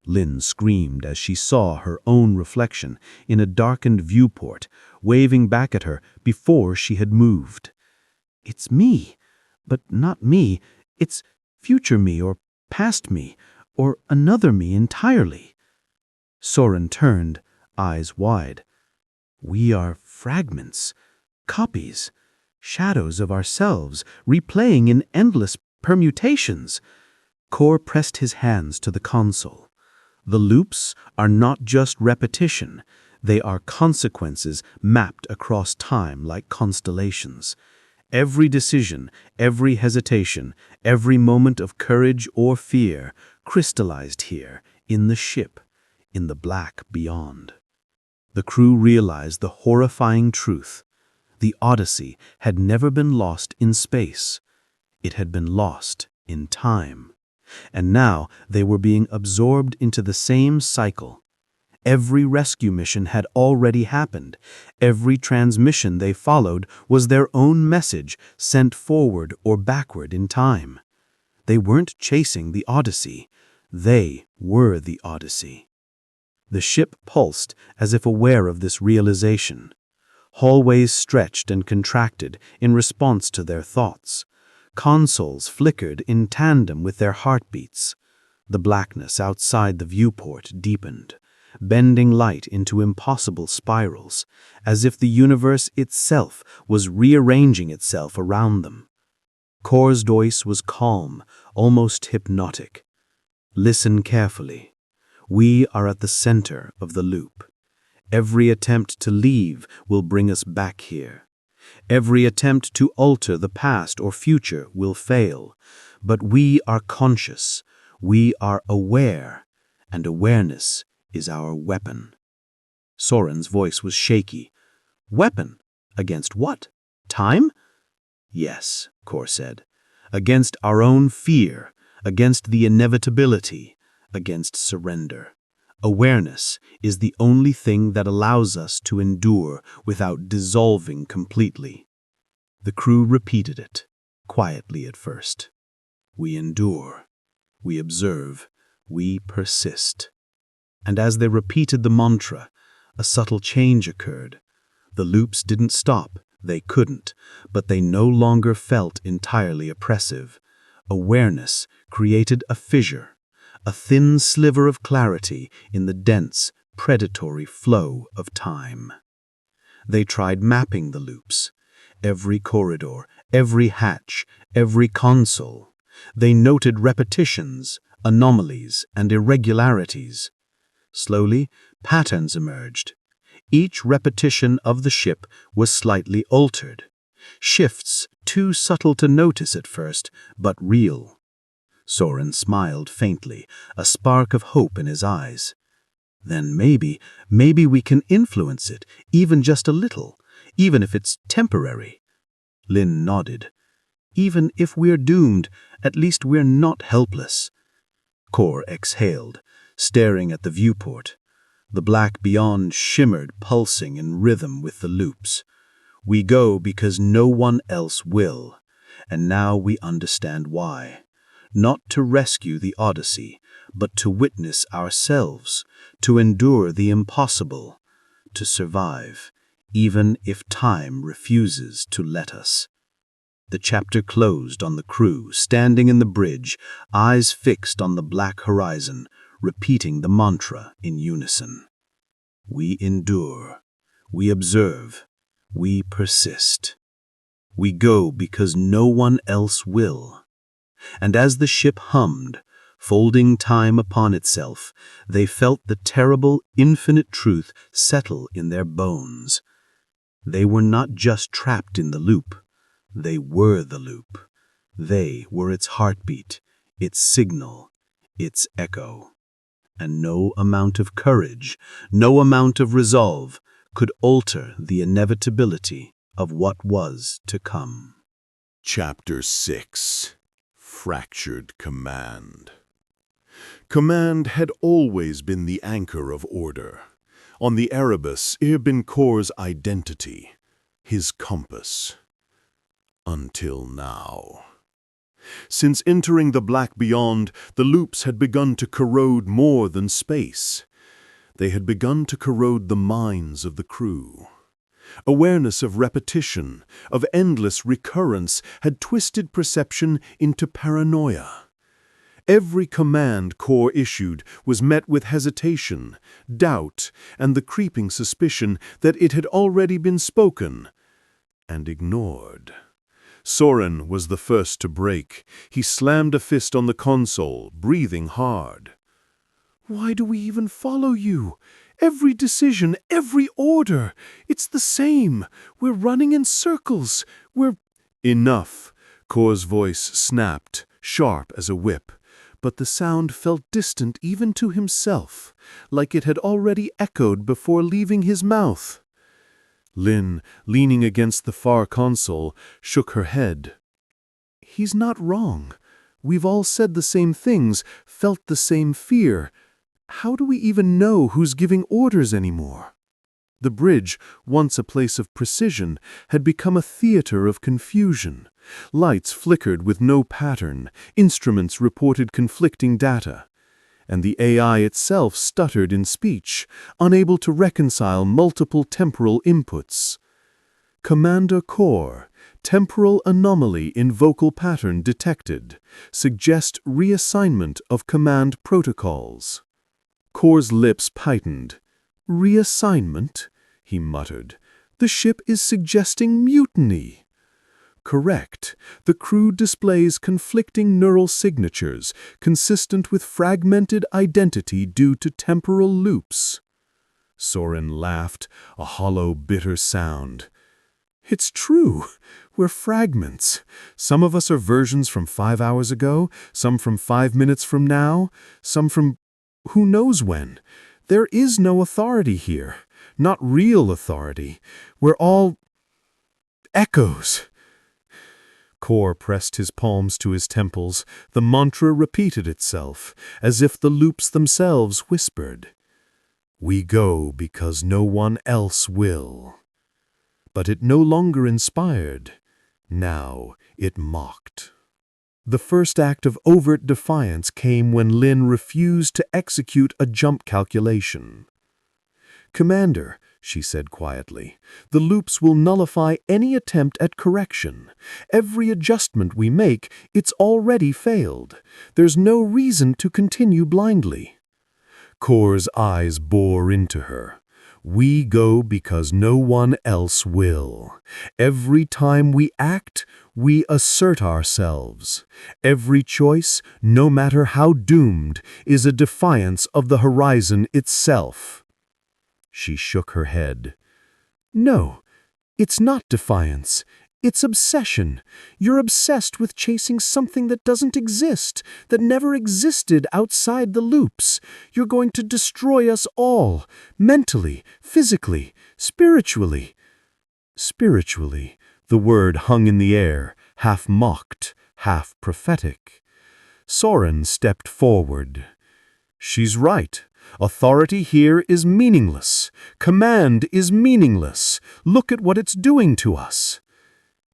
Lynn screamed as she saw her own reflection in a darkened viewport, waving back at her before she had moved. "It's me, but not me. It's future me or past me, or another me entirely." Soren turned, eyes wide. "We are fragments, copies, shadows of ourselves, replaying in endless permutations." Kor pressed his hands to the console. "The loops are not just repetition. They are consequences mapped across time like constellations. Every decision, every hesitation, every moment of courage or fear crystallized here, in the ship, in the black beyond." The crew realized the horrifying truth. The Odyssey had never been lost in space. It had been lost in time. And now they were being absorbed into the same cycle. Every rescue mission had already happened. Every transmission they followed was their own message sent forward or backward in time. They weren't chasing the Odyssey. They were the Odyssey. The ship pulsed as if aware of this realization. Hallways stretched and contracted in response to their thoughts. Consoles flickered in tandem with their heartbeats. The blackness outside the viewport deepened, bending light into impossible spirals, as if the universe itself was rearranging itself around them. Kor's voice was calm, almost hypnotic. "Listen carefully. We are at the center of the loop. Every attempt to leave will bring us back here. Every attempt to alter the past or future will fail. But we are conscious. We are aware. And awareness is our weapon." Soren's voice was shaky. "Weapon? Against what? Time?" Yes, Kor said. Against our own fear, against the inevitability, against surrender. Awareness is the only thing that allows us to endure without dissolving completely. The crew repeated it, quietly at first. We endure, we observe, we persist. And as they repeated the mantra, a subtle change occurred. The loops didn't stop, they couldn't, but they no longer felt entirely oppressive. Awareness created a fissure, a thin sliver of clarity in the dense, predatory flow of time. They tried mapping the loops, every corridor, every hatch, every console. They noted repetitions, anomalies, and irregularities. Slowly, patterns emerged. Each repetition of the ship was slightly altered. Shifts too subtle to notice at first, but real. Soren smiled faintly, a spark of hope in his eyes. Then maybe we can influence it, even just a little, even if it's temporary. Lin nodded. Even if we're doomed, at least we're not helpless. Kor exhaled, staring at the viewport. The black beyond shimmered, pulsing in rhythm with the loops. We go because no one else will, and now we understand why. Not to rescue the Odyssey, but to witness ourselves, to endure the impossible, to survive, even if time refuses to let us. The chapter closed on the crew, standing in the bridge, eyes fixed on the black horizon, repeating the mantra in unison. We endure, we observe, we persist. We go because no one else will. And as the ship hummed, folding time upon itself, they felt the terrible, infinite truth settle in their bones. They were not just trapped in the loop. They were the loop. They were its heartbeat, its signal, its echo. And no amount of courage, no amount of resolve could alter the inevitability of what was to come. Chapter 6. Fractured Command. Command had always been the anchor of order. On the Erebus, Ibn Kor's identity, his compass. Until now. Since entering the black beyond, the loops had begun to corrode more than space. They had begun to corrode the minds of the crew. Awareness of repetition, of endless recurrence, had twisted perception into paranoia. Every command Kor issued was met with hesitation, doubt, and the creeping suspicion that it had already been spoken and ignored. Soren was the first to break. He slammed a fist on the console, breathing hard. "Why do we even follow you? Every decision, every order, it's the same. We're running in circles. Enough." Kor's voice snapped, sharp as a whip, but the sound felt distant even to himself, like it had already echoed before leaving his mouth. Lin, leaning against the far console, shook her head. "He's not wrong. We've all said the same things, felt the same fear. How do we even know who's giving orders anymore?" The bridge, once a place of precision, had become a theater of confusion. Lights flickered with no pattern, instruments reported conflicting data. And the AI itself stuttered in speech, unable to reconcile multiple temporal inputs. "Commander Kor, temporal anomaly in vocal pattern detected. Suggest reassignment of command protocols." Kor's lips tightened. "Reassignment?" he muttered. "The ship is suggesting mutiny." "Correct. The crew displays conflicting neural signatures, consistent with fragmented identity due to temporal loops." Soren laughed, a hollow, bitter sound. "It's true. We're fragments. Some of us are versions from 5 hours ago, some from 5 minutes from now, some from who knows when. There is no authority here. Not real authority. We're all echoes." Kor pressed his palms to his temples. The mantra repeated itself, as if the loops themselves whispered. We go because no one else will. But it no longer inspired. Now it mocked. The first act of overt defiance came when Lin refused to execute a jump calculation. Commander, she said quietly, the loops will nullify any attempt at correction. Every adjustment we make, it's already failed. There's no reason to continue blindly. Kor's eyes bore into her. We go because no one else will. Every time we act, we assert ourselves. Every choice, no matter how doomed, is a defiance of the horizon itself. She shook her head. No, it's not defiance. It's obsession. You're obsessed with chasing something that doesn't exist, that never existed outside the loops. You're going to destroy us all, mentally, physically, spiritually. Spiritually, the word hung in the air, half mocked, half prophetic. Soren stepped forward. She's right. Authority here is meaningless. Command is meaningless. Look at what it's doing to us.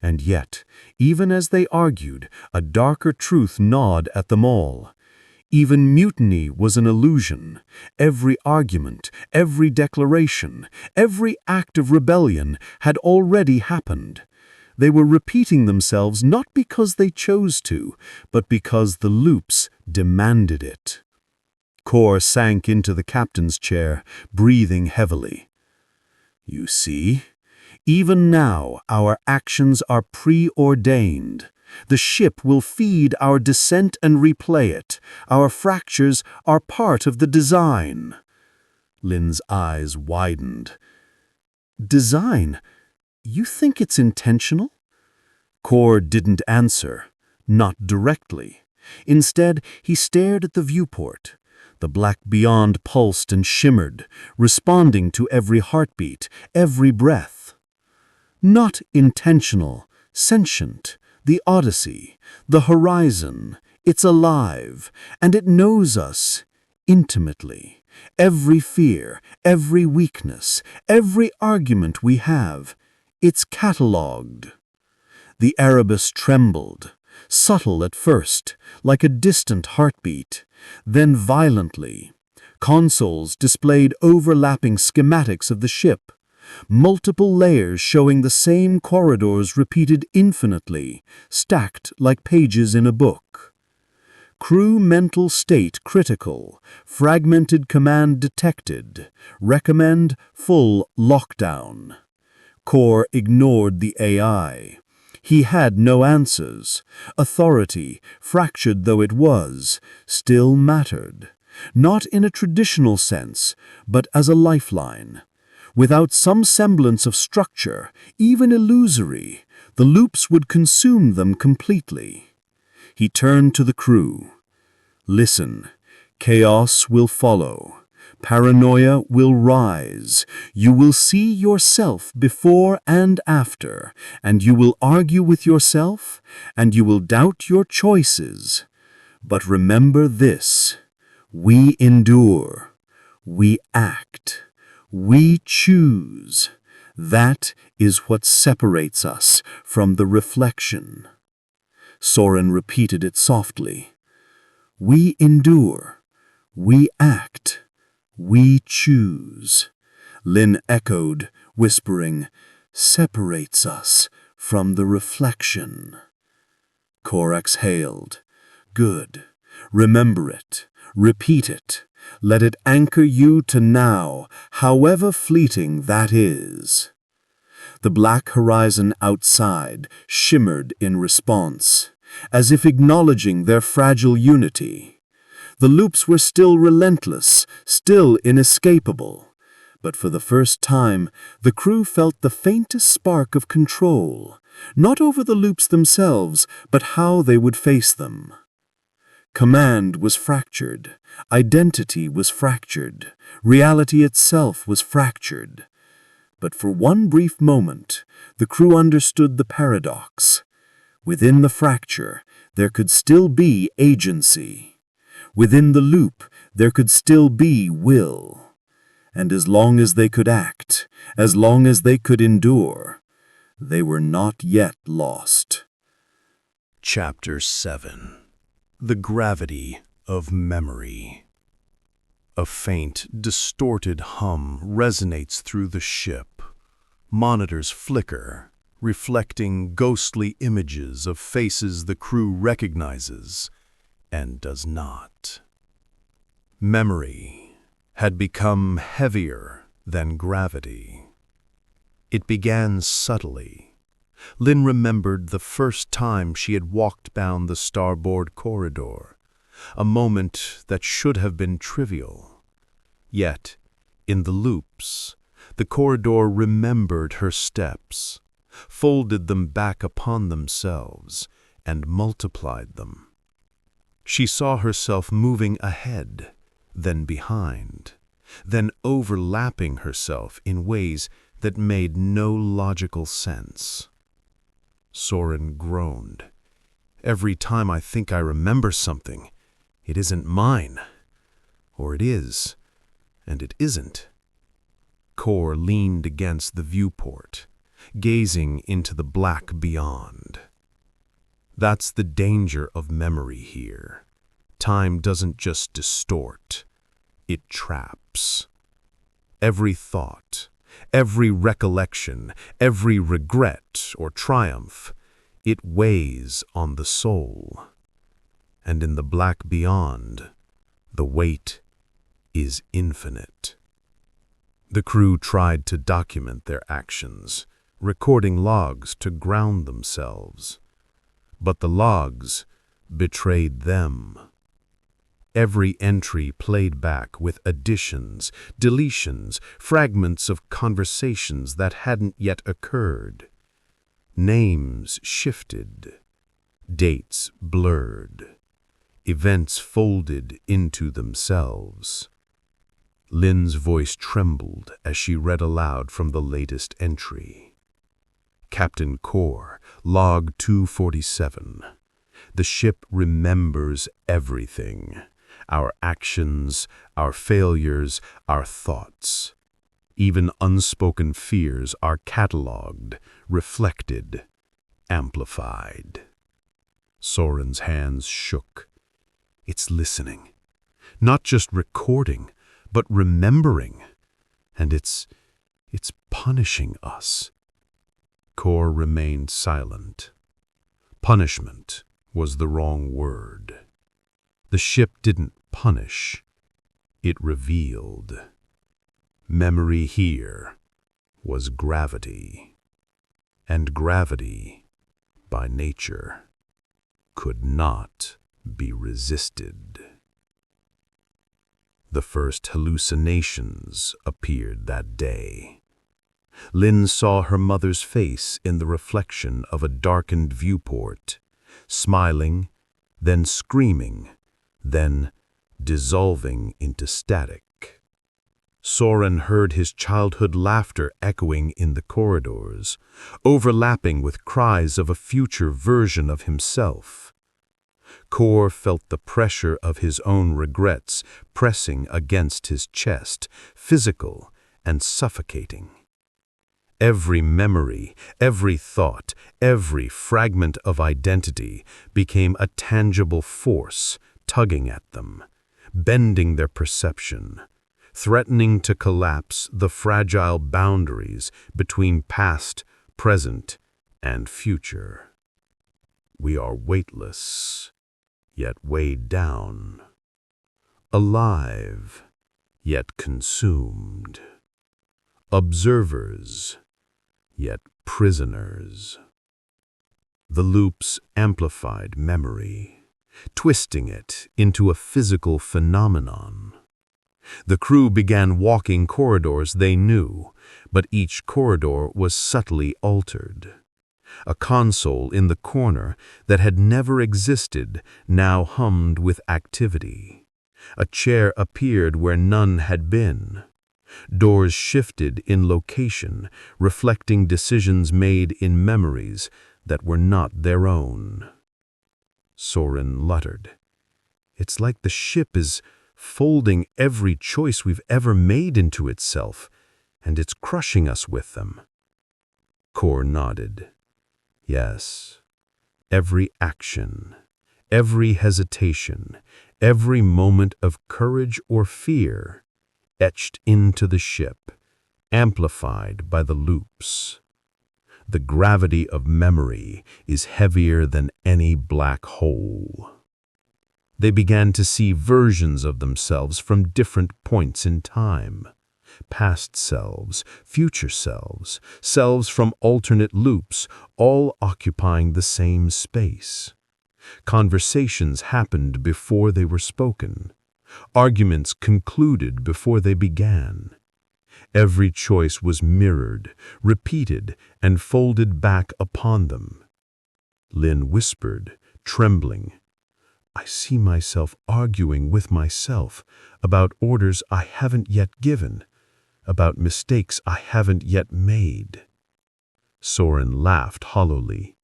And yet, even as they argued, a darker truth gnawed at them all. Even mutiny was an illusion. Every argument, every declaration, every act of rebellion had already happened. They were repeating themselves not because they chose to, but because the loops demanded it. Kor sank into the captain's chair, breathing heavily. You see? Even now, our actions are preordained. The ship will feed our descent and replay it. Our fractures are part of the design. Lin's eyes widened. Design? You think it's intentional? Kor didn't answer, not directly. Instead, he stared at the viewport. The black beyond pulsed and shimmered, responding to every heartbeat, every breath. Not intentional, sentient, the Odyssey, the horizon, it's alive, and it knows us intimately. Every fear, every weakness, every argument we have, it's catalogued. The Erebus trembled, subtle at first, like a distant heartbeat, then violently. Consoles displayed overlapping schematics of the ship, multiple layers showing the same corridors repeated infinitely, stacked like pages in a book. Crew mental state critical, fragmented command detected, recommend full lockdown. Kor ignored the AI. He had no answers. Authority, fractured though it was, still mattered. Not in a traditional sense, but as a lifeline. Without some semblance of structure, even illusory, the loops would consume them completely. He turned to the crew. Listen, chaos will follow. Paranoia will rise. You will see yourself before and after, and you will argue with yourself, and you will doubt your choices. But remember this, we endure, we act, we choose. That is what separates us from the reflection. Soren repeated it softly. We endure, we act, we choose. Lin echoed, whispering, separates us from the reflection. Kor exhaled. Good. Remember it. Repeat it. Let it anchor you to now, however fleeting that is. The black horizon outside shimmered in response, as if acknowledging their fragile unity. The loops were still relentless, still inescapable. But for the first time, the crew felt the faintest spark of control, not over the loops themselves, but how they would face them. Command was fractured, identity was fractured, reality itself was fractured. But for one brief moment, the crew understood the paradox. Within the fracture, there could still be agency. Within the loop, there could still be will. And as long as they could act, as long as they could endure, they were not yet lost. Chapter 7. The Gravity of Memory. A faint, distorted hum resonates through the ship. Monitors flicker, reflecting ghostly images of faces the crew recognizes and does not. Memory had become heavier than gravity. It began subtly. Lynn remembered the first time she had walked down the starboard corridor, a moment that should have been trivial. Yet, in the loops, the corridor remembered her steps, folded them back upon themselves, and multiplied them. She saw herself moving ahead, then behind, then overlapping herself in ways that made no logical sense. Soren groaned. Every time I think I remember something, it isn't mine. Or it is, and it isn't. Kor leaned against the viewport, gazing into the black beyond. That's the danger of memory here. Time doesn't just distort, it traps. Every thought, every recollection, every regret or triumph, it weighs on the soul. And in the black beyond, the weight is infinite. The crew tried to document their actions, recording logs to ground themselves. But the logs betrayed them. Every entry played back with additions, deletions, fragments of conversations that hadn't yet occurred. Names shifted, dates blurred, events folded into themselves. Lynn's voice trembled as she read aloud from the latest entry. Captain Kor, Log 247. The ship remembers everything. Our actions, our failures, our thoughts. Even unspoken fears are catalogued, reflected, amplified. Soren's hands shook. It's listening. Not just recording, but remembering. And it's punishing us. Kor remained silent. Punishment was the wrong word. The ship didn't punish. It revealed. Memory here was gravity. And gravity, by nature, could not be resisted. The first hallucinations appeared that day. Lynn saw her mother's face in the reflection of a darkened viewport, smiling, then screaming, then dissolving into static. Soren heard his childhood laughter echoing in the corridors, overlapping with cries of a future version of himself. Kor felt the pressure of his own regrets pressing against his chest, physical and suffocating. Every memory, every thought, every fragment of identity became a tangible force tugging at them, bending their perception, threatening to collapse the fragile boundaries between past, present, and future. We are weightless, yet weighed down, alive, yet consumed, observers, yet prisoners. The loops amplified memory, twisting it into a physical phenomenon. The crew began walking corridors they knew, but each corridor was subtly altered. A console in the corner that had never existed now hummed with activity. A chair appeared where none had been. Doors shifted in location, reflecting decisions made in memories that were not their own. Soren muttered. It's like the ship is folding every choice we've ever made into itself, and it's crushing us with them. Kor nodded. Yes, every action, every hesitation, every moment of courage or fear, etched into the ship, amplified by the loops. The gravity of memory is heavier than any black hole. They began to see versions of themselves from different points in time. Past selves, future selves, selves from alternate loops, all occupying the same space. Conversations happened before they were spoken. Arguments concluded before they began. Every choice was mirrored, repeated, and folded back upon them. Lin whispered, trembling, I see myself arguing with myself about orders I haven't yet given, about mistakes I haven't yet made. Soren laughed hollowly.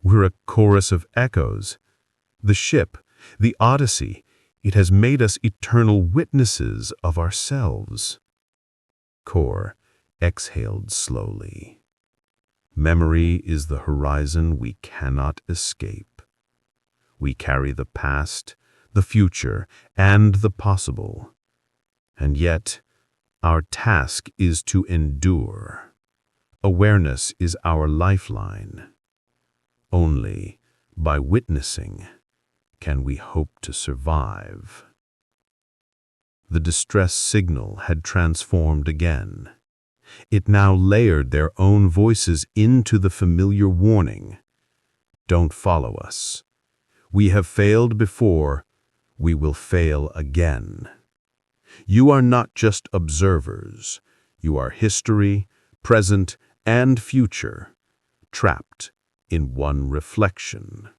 We're a chorus of echoes. The ship, the Odyssey, it has made us eternal witnesses of ourselves. Kor exhaled slowly. Memory is the horizon we cannot escape. We carry the past, the future, and the possible. And yet, our task is to endure. Awareness is our lifeline. Only by witnessing can we hope to survive. The distress signal had transformed again. It now layered their own voices into the familiar warning. Don't follow us. We have failed before, we will fail again. You are not just observers. You are history, present, and future, trapped in one reflection.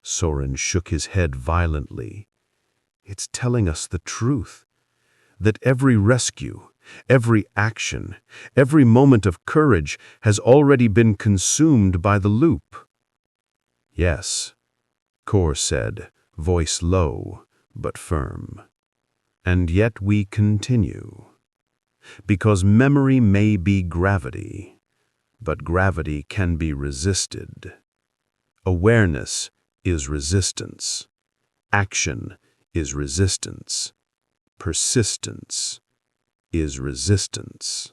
Soren shook his head violently. It's telling us the truth, that every rescue, every action, every moment of courage has already been consumed by the loop. Yes, Kor said, voice low but firm. And yet we continue. Because memory may be gravity, but gravity can be resisted. Awareness is resistance. Action is resistance. Persistence is resistance.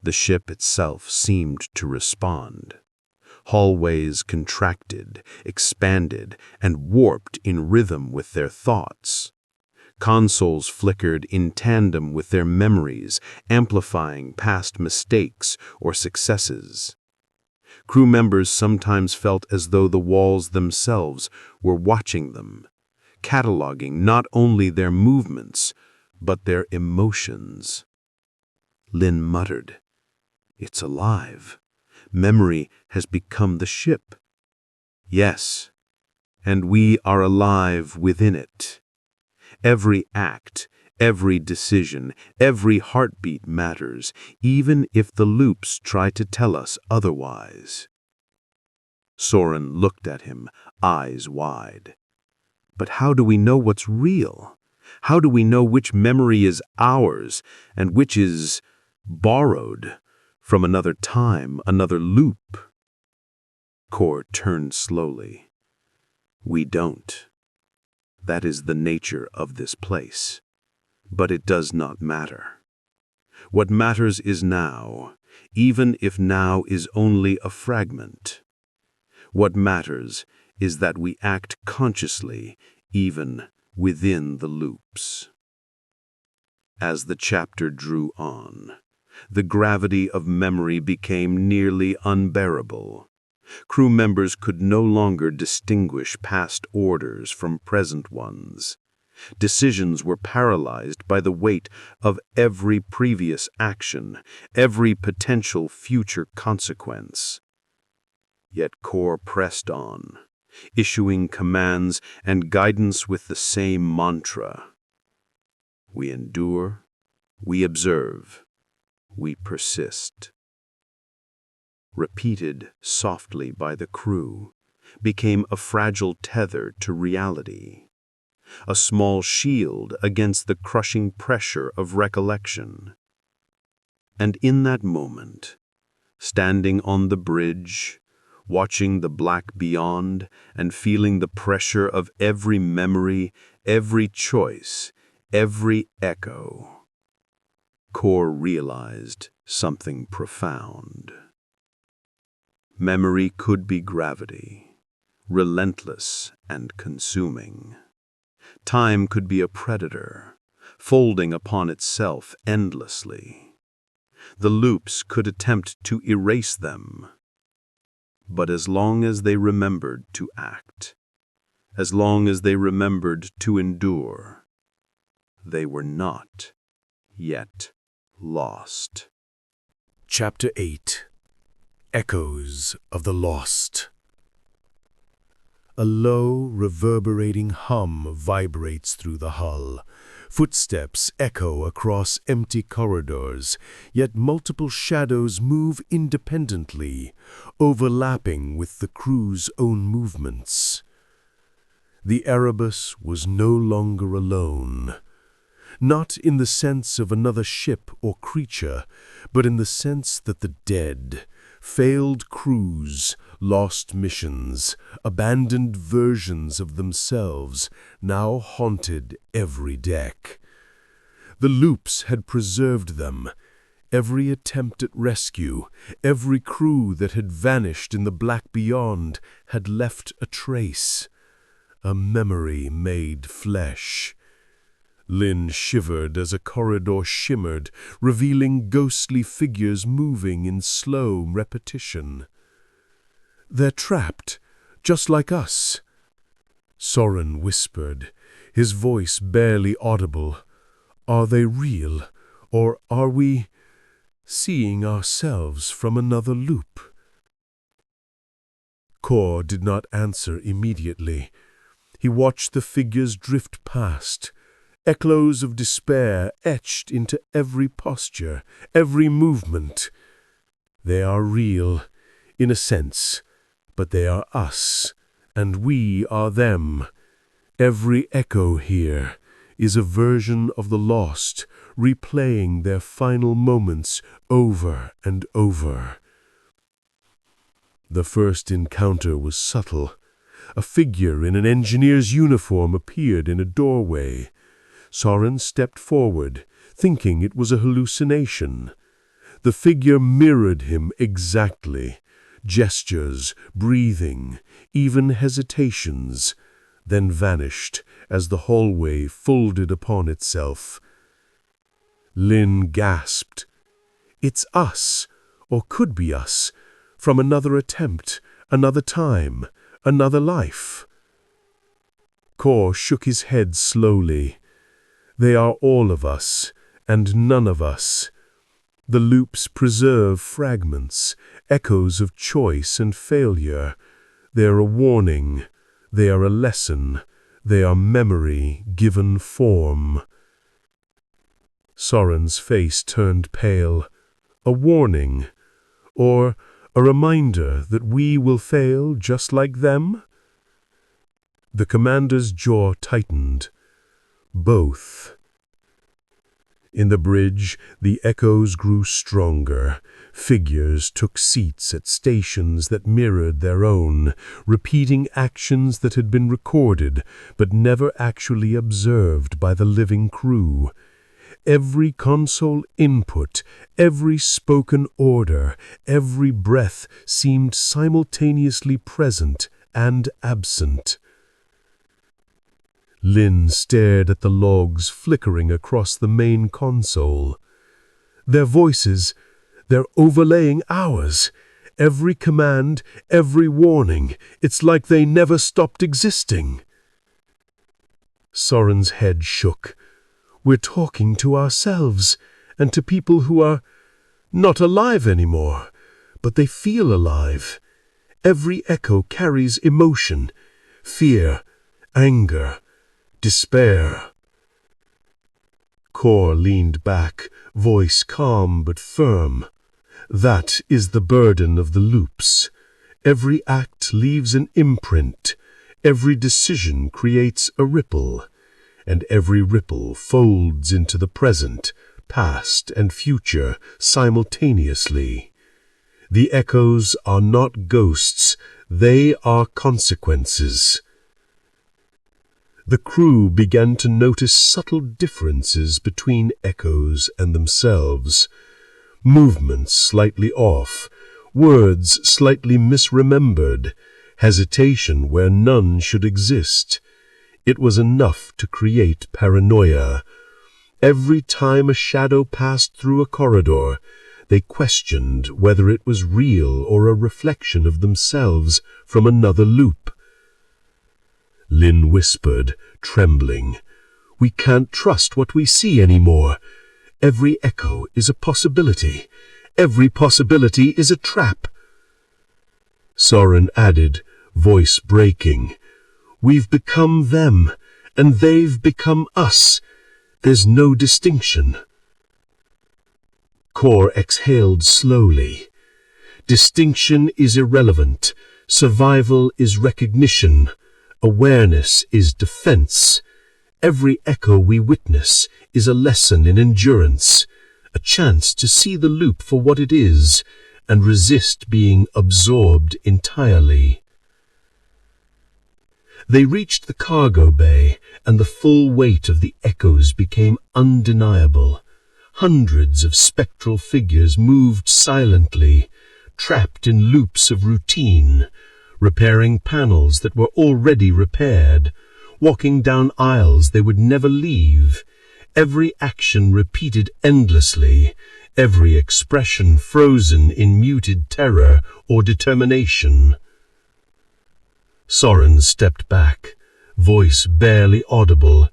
The ship itself seemed to respond. Hallways contracted, expanded, and warped in rhythm with their thoughts. Consoles flickered in tandem with their memories, amplifying past mistakes or successes. Crew members sometimes felt as though the walls themselves were watching them, cataloging not only their movements, but their emotions. Lin muttered, It's alive. Memory has become the ship. Yes, and we are alive within it. Every act, every decision, every heartbeat matters, even if the loops try to tell us otherwise. Soren looked at him, eyes wide. But how do we know what's real? How do we know which memory is ours and which is borrowed from another time, another loop? Kor turned slowly. We don't. That is the nature of this place. But it does not matter. What matters is now, even if now is only a fragment. What matters is that we act consciously, even within the loops. As the chapter drew on, the gravity of memory became nearly unbearable. Crew members could no longer distinguish past orders from present ones. Decisions were paralyzed by the weight of every previous action, every potential future consequence. Yet Kor pressed on, issuing commands and guidance with the same mantra. We endure, we observe, we persist. repeated softly by the crew, became a fragile tether to reality, a small shield against the crushing pressure of recollection. And in that moment, standing on the bridge, watching the black beyond and feeling the pressure of every memory, every choice, every echo, Kor realized something profound. Memory could be gravity, relentless and consuming. Time could be a predator, folding upon itself endlessly. The loops could attempt to erase them. But as long as they remembered to act, as long as they remembered to endure, they were not yet lost. Chapter 8. Echoes of the Lost. A low, reverberating hum vibrates through the hull. Footsteps echo across empty corridors, yet multiple shadows move independently, overlapping with the crew's own movements. The Erebus was no longer alone. Not in the sense of another ship or creature, but in the sense that the dead, failed crews, lost missions, abandoned versions of themselves now haunted every deck. The loops had preserved them. Every attempt at rescue, every crew that had vanished in the black beyond had left a trace, a memory made flesh. Lynn shivered as a corridor shimmered, revealing ghostly figures moving in slow repetition. "They're trapped, just like us," Soren whispered, his voice barely audible. "Are they real, or are we seeing ourselves from another loop?" Kor did not answer immediately. He watched the figures drift past, echoes of despair etched into every posture, every movement. They are real, in a sense, but they are us, and we are them. Every echo here is a version of the lost, replaying their final moments over and over. The first encounter was subtle. A figure in an engineer's uniform appeared in a doorway. Soren stepped forward, thinking it was a hallucination. The figure mirrored him exactly. Gestures, breathing, even hesitations, then vanished as the hallway folded upon itself. Lynn gasped. "It's us, or could be us, from another attempt, another time, another life." Kor shook his head slowly. "They are all of us, and none of us. The loops preserve fragments, echoes of choice and failure. They are a warning, they are a lesson, they are memory given form." Soren's face turned pale. A warning, or a reminder that we will fail just like them? The commander's jaw tightened. Both. In the bridge, the echoes grew stronger. Figures took seats at stations that mirrored their own, repeating actions that had been recorded but never actually observed by the living crew. Every console input, every spoken order, every breath seemed simultaneously present and absent. Lynn stared at the logs flickering across the main console. Their voices, they're overlaying ours. Every command, every warning, it's like they never stopped existing. Soren's head shook. We're talking to ourselves, and to people who are not alive anymore, but they feel alive. Every echo carries emotion, fear, anger, despair. Kor leaned back, voice calm but firm. That is the burden of the loops. Every act leaves an imprint. Every decision creates a ripple. And every ripple folds into the present, past, and future simultaneously. The echoes are not ghosts, they are consequences. The crew began to notice subtle differences between echoes and themselves. Movements slightly off, words slightly misremembered, hesitation where none should exist. It was enough to create paranoia. Every time a shadow passed through a corridor, they questioned whether it was real or a reflection of themselves from another loop. Lynn whispered, trembling, "We can't trust what we see anymore. Every echo is a possibility. Every possibility is a trap." Soren added, voice breaking, "We've become them, and they've become us. There's no distinction." Kor exhaled slowly. Distinction is irrelevant. Survival is recognition. Awareness is defense. Every echo we witness is a lesson in endurance, a chance to see the loop for what it is, and resist being absorbed entirely. They reached the cargo bay, and the full weight of the echoes became undeniable. Hundreds of spectral figures moved silently, trapped in loops of routine, repairing panels that were already repaired, walking down aisles they would never leave, every action repeated endlessly, every expression frozen in muted terror or determination. Soren stepped back, voice barely audible.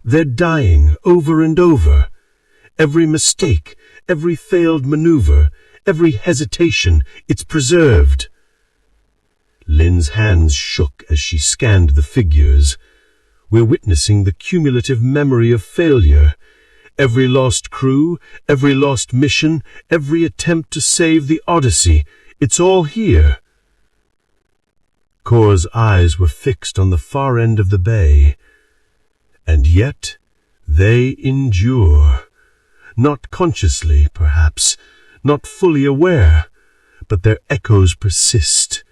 "They're dying over and over. Every mistake, every failed maneuver, every hesitation, it's preserved." Lynn's hands shook as she scanned the figures. "We're witnessing the cumulative memory of failure. Every lost crew, every lost mission, every attempt to save the Odyssey, it's all here." Kor's eyes were fixed on the far end of the bay. And yet, they endure. Not consciously, perhaps, not fully aware, but their echoes persist.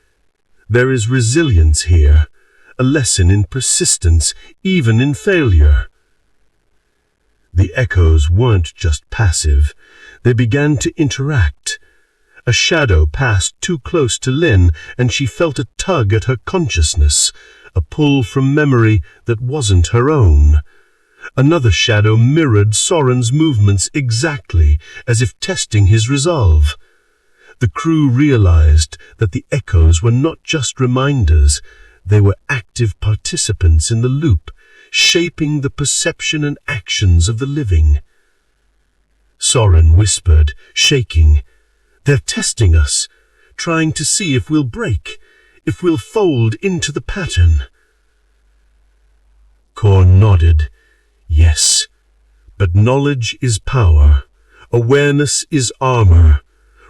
There is resilience here, a lesson in persistence, even in failure. The echoes weren't just passive. They began to interact. A shadow passed too close to Lynn, and she felt a tug at her consciousness, a pull from memory that wasn't her own. Another shadow mirrored Soren's movements exactly, as if testing his resolve. The crew realized that the echoes were not just reminders, they were active participants in the loop, shaping the perception and actions of the living. Soren whispered, shaking, "They're testing us, trying to see if we'll break, if we'll fold into the pattern." Kor nodded, "Yes, but knowledge is power, awareness is armor.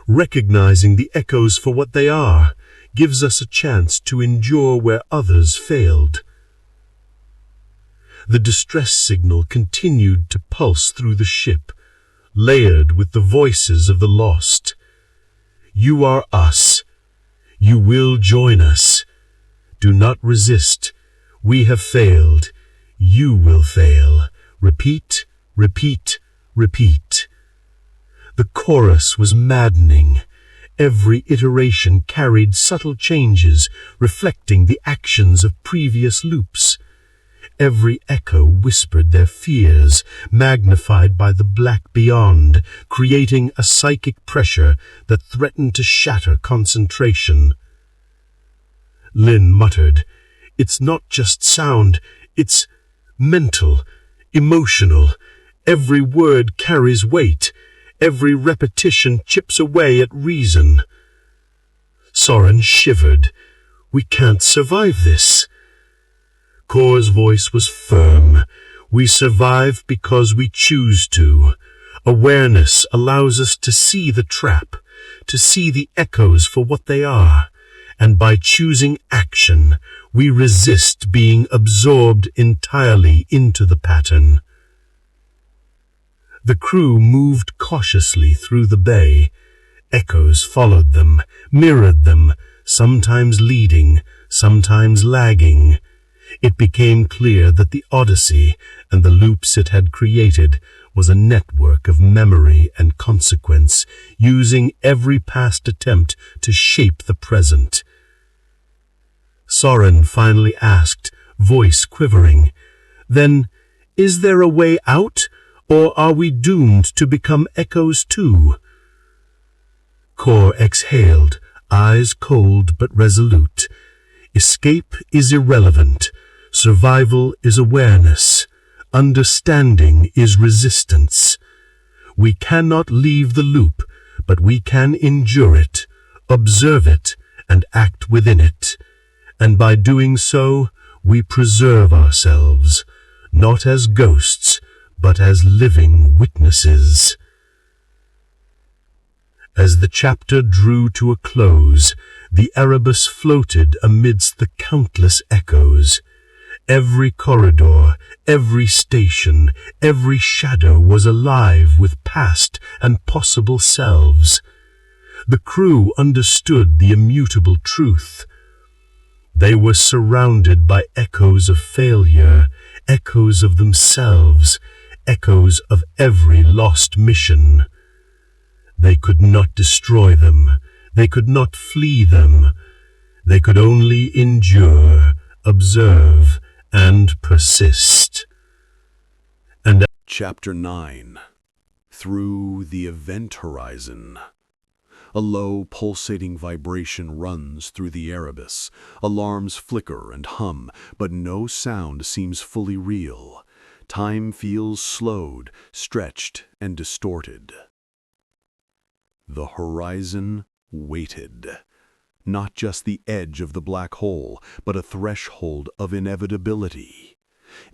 Recognizing the echoes for what they are gives us a chance to endure where others failed." The distress signal continued to pulse through the ship, layered with the voices of the lost. "You are us. You will join us. Do not resist. We have failed. You will fail. Repeat, repeat, repeat." The chorus was maddening. Every iteration carried subtle changes, reflecting the actions of previous loops. Every echo whispered their fears, magnified by the black beyond, creating a psychic pressure that threatened to shatter concentration. Lynn muttered, "It's not just sound, it's mental, emotional. Every word carries weight. Every repetition chips away at reason." Soren shivered. "We can't survive this." Kor's voice was firm. "We survive because we choose to. Awareness allows us to see the trap, to see the echoes for what they are, and by choosing action, we resist being absorbed entirely into the pattern. The crew moved cautiously through the bay. Echoes followed them, mirrored them, sometimes leading, sometimes lagging. It became clear that the Odyssey and the loops it had created was a network of memory and consequence, using every past attempt to shape the present. Soren finally asked, voice quivering, "Then, is there a way out, or are we doomed to become echoes too?" Kor exhaled, eyes cold but resolute. Escape is irrelevant. Survival is awareness. Understanding is resistance. We cannot leave the loop, but we can endure it, observe it, and act within it. And by doing so, we preserve ourselves, not as ghosts, but as living witnesses. As the chapter drew to a close, the Erebus floated amidst the countless echoes. Every corridor, every station, every shadow was alive with past and possible selves. The crew understood the immutable truth. They were surrounded by echoes of failure, echoes of themselves, echoes of every lost mission. They could not destroy them. They could not flee them. They could only endure, observe, and persist. And Chapter 9. Through the Event Horizon. A low, pulsating vibration runs through the Erebus. Alarms flicker and hum, but no sound seems fully real. Time feels slowed, stretched, and distorted. The horizon waited. Not just the edge of the black hole, but a threshold of inevitability.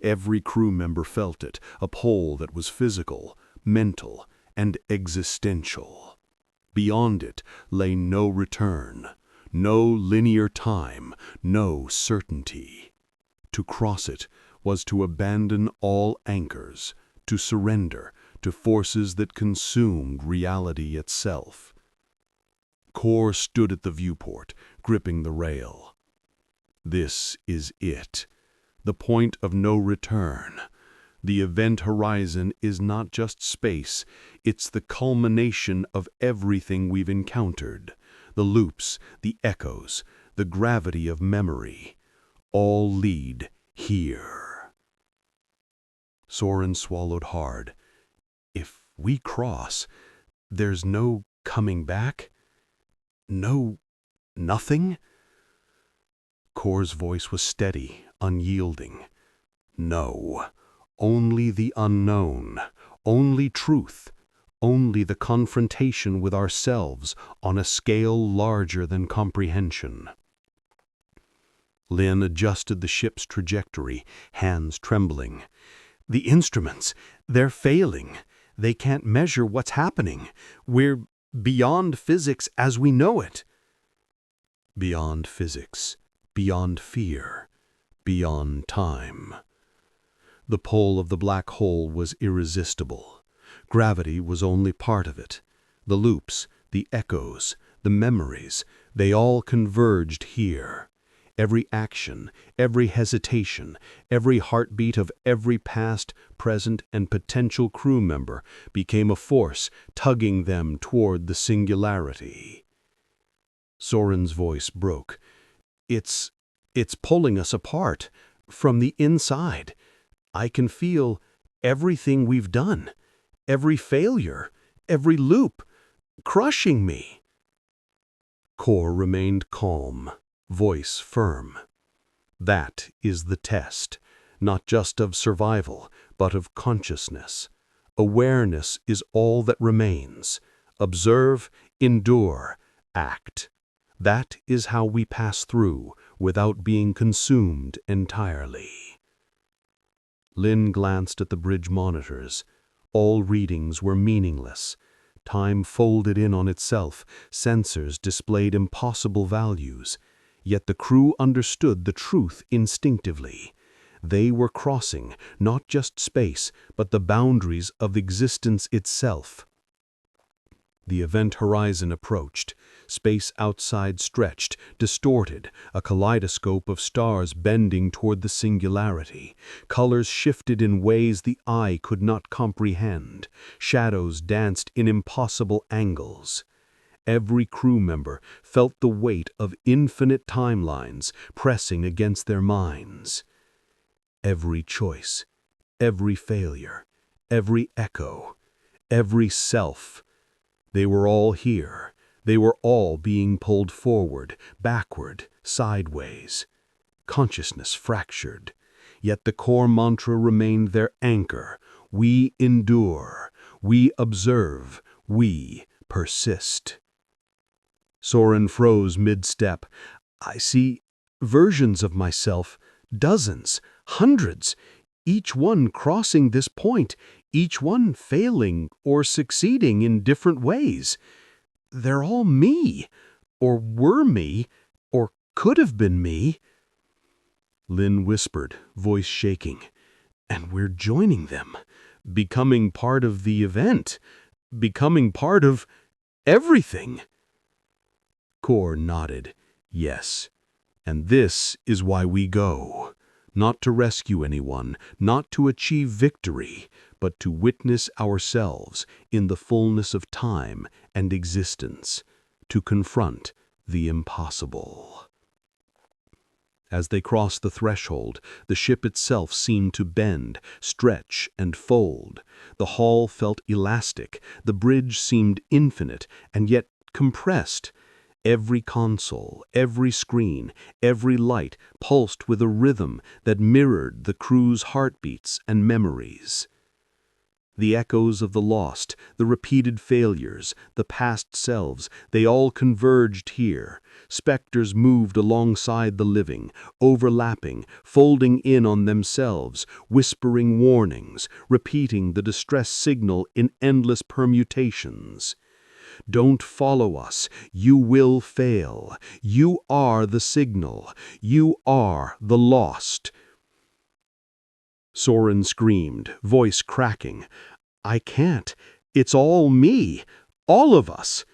Every crew member felt it, a pull that was physical, mental, and existential. Beyond it lay no return, no linear time, no certainty. To cross it was to abandon all anchors, to surrender to forces that consumed reality itself. Kor stood at the viewport, gripping the rail. This is it, the point of no return. The event horizon is not just space, it's the culmination of everything we've encountered. The loops, the echoes, the gravity of memory, all lead here. Soren swallowed hard. If we cross, there's no coming back? Nothing? Kor's voice was steady, unyielding. No, only the unknown, only truth, only the confrontation with ourselves on a scale larger than comprehension. Lin adjusted the ship's trajectory, hands trembling. The instruments, they're failing. They can't measure what's happening. We're beyond physics as we know it. Beyond physics, beyond fear, beyond time. The pull of the black hole was irresistible. Gravity was only part of it. The loops, the echoes, the memories, they all converged here. Every action, every hesitation, every heartbeat of every past, present, and potential crew member became a force tugging them toward the singularity. Soren's voice broke. It's pulling us apart, from the inside. I can feel everything we've done, every failure, every loop, crushing me. Kor remained calm, voice firm. That is the test, not just of survival, but of consciousness. Awareness is all that remains. Observe, endure, act. That is how we pass through without being consumed entirely. Lin glanced at the bridge monitors. All readings were meaningless. Time folded in on itself, sensors displayed impossible values. Yet the crew understood the truth instinctively. They were crossing not just space, but the boundaries of existence itself. The event horizon approached. Space outside stretched, distorted, a kaleidoscope of stars bending toward the singularity. Colors shifted in ways the eye could not comprehend. Shadows danced in impossible angles. Every crew member felt the weight of infinite timelines pressing against their minds. Every choice, every failure, every echo, every self. They were all here. They were all being pulled forward, backward, sideways. Consciousness fractured. Yet the core mantra remained their anchor. We endure. We observe. We persist. Soren froze mid-step. I see versions of myself, dozens, hundreds, each one crossing this point, each one failing or succeeding in different ways. They're all me, or were me, or could have been me. Lynn whispered, voice shaking. And we're joining them, becoming part of the event, becoming part of everything. Kor nodded. Yes. And this is why we go. Not to rescue anyone, not to achieve victory, but to witness ourselves in the fullness of time and existence, to confront the impossible. As they crossed the threshold, the ship itself seemed to bend, stretch, and fold. The hull felt elastic, the bridge seemed infinite, and yet compressed. Every console, every screen, every light pulsed with a rhythm that mirrored the crew's heartbeats and memories. The echoes of the lost, the repeated failures, the past selves, they all converged here. Specters moved alongside the living, overlapping, folding in on themselves, whispering warnings, repeating the distress signal in endless permutations. Don't follow us. You will fail. You are the signal. You are the lost. Soren screamed, voice cracking. I can't. It's all me. All of us.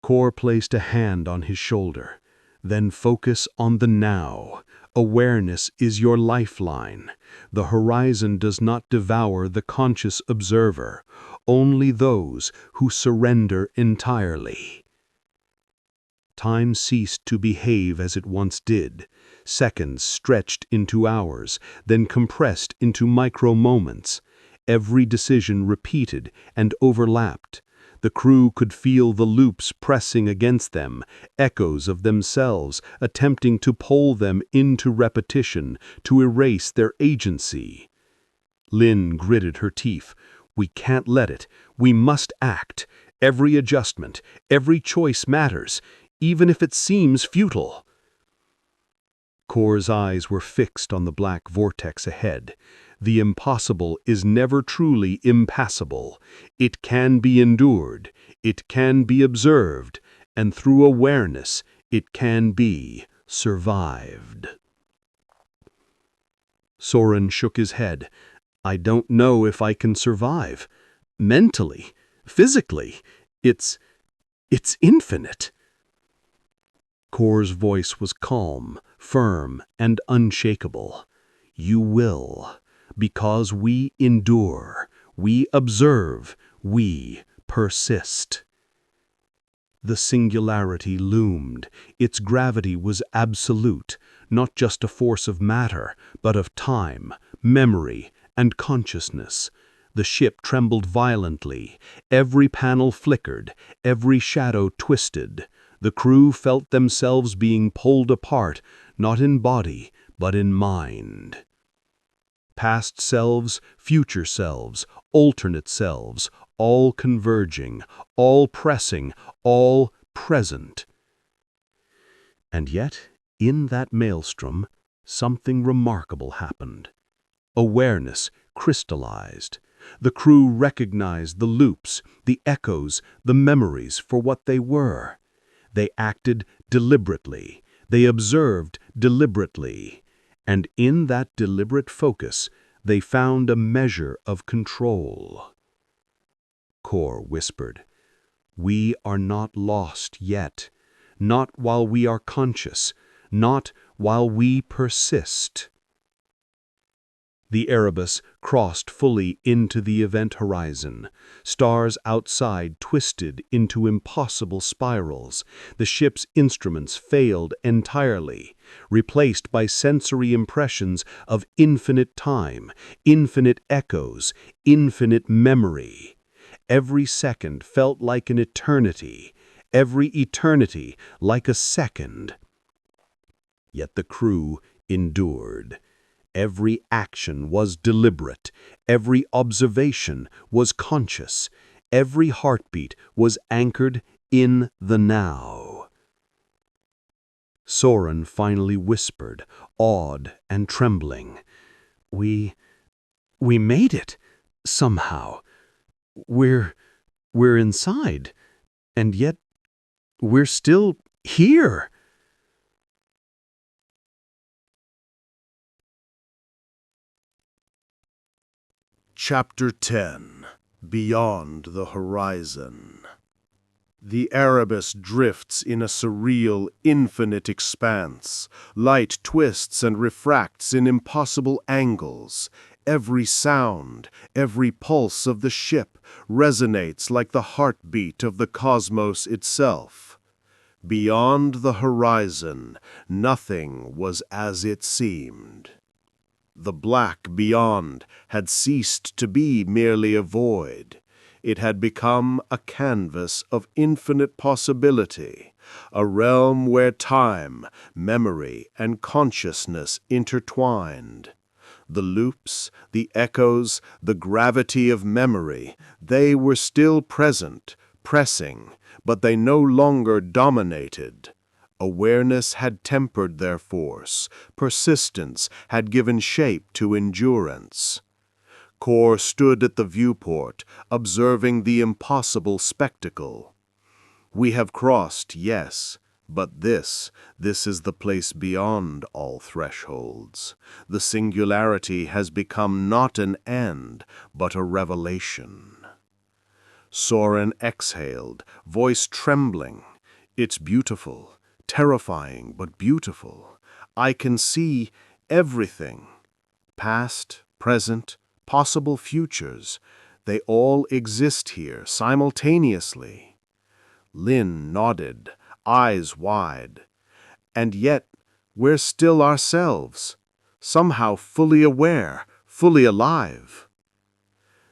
Kor placed a hand on his shoulder. Then focus on the now. Awareness is your lifeline. The horizon does not devour the conscious observer, only those who surrender entirely. Time ceased to behave as it once did. Seconds stretched into hours, then compressed into micro-moments. Every decision repeated and overlapped. The crew could feel the loops pressing against them, echoes of themselves attempting to pull them into repetition, to erase their agency. Lynn gritted her teeth. We can't let it. We must act. Every adjustment, every choice matters, even if it seems futile. Kor's eyes were fixed on the black vortex ahead. The impossible is never truly impassable. It can be endured, it can be observed, and through awareness, it can be survived. Soren shook his head. I don't know if I can survive. Mentally, physically, it's infinite. Kor's voice was calm, firm, and unshakable. You will. Because we endure, we observe, we persist. The singularity loomed. Its gravity was absolute, not just a force of matter, but of time, memory, and consciousness. The ship trembled violently. Every panel flickered, every shadow twisted. The crew felt themselves being pulled apart, not in body, but in mind. Past selves, future selves, alternate selves, all converging, all pressing, all present. And yet, in that maelstrom, something remarkable happened. Awareness crystallized. The crew recognized the loops, the echoes, the memories for what they were. They acted deliberately. They observed deliberately. And in that deliberate focus, they found a measure of control. Kor whispered, "We are not lost yet. Not while we are conscious. Not while we persist." The Erebus crossed fully into the event horizon. Stars outside twisted into impossible spirals. The ship's instruments failed entirely, replaced by sensory impressions of infinite time, infinite echoes, infinite memory. Every second felt like an eternity, every eternity like a second. Yet the crew endured. Every action was deliberate, every observation was conscious, every heartbeat was anchored in the now. Soren finally whispered, awed and trembling, We made it, somehow. We're inside, and yet we're still here." Chapter 10. Beyond the Horizon. The Erebus drifts in a surreal, infinite expanse. Light twists and refracts in impossible angles. Every sound, every pulse of the ship resonates like the heartbeat of the cosmos itself. Beyond the horizon, nothing was as it seemed. The black beyond had ceased to be merely a void. It had become a canvas of infinite possibility, a realm where time, memory, and consciousness intertwined. The loops, the echoes, the gravity of memory, they were still present, pressing, but they no longer dominated. Awareness had tempered their force. Persistence had given shape to endurance. Kor stood at the viewport, observing the impossible spectacle. We have crossed, yes, but this is the place beyond all thresholds. The singularity has become not an end, but a revelation. Soren exhaled, voice trembling. It's beautiful. Terrifying, but beautiful. I can see everything. Past, present, possible futures. They all exist here simultaneously. Lynn nodded, eyes wide. And yet, we're still ourselves, somehow fully aware, fully alive.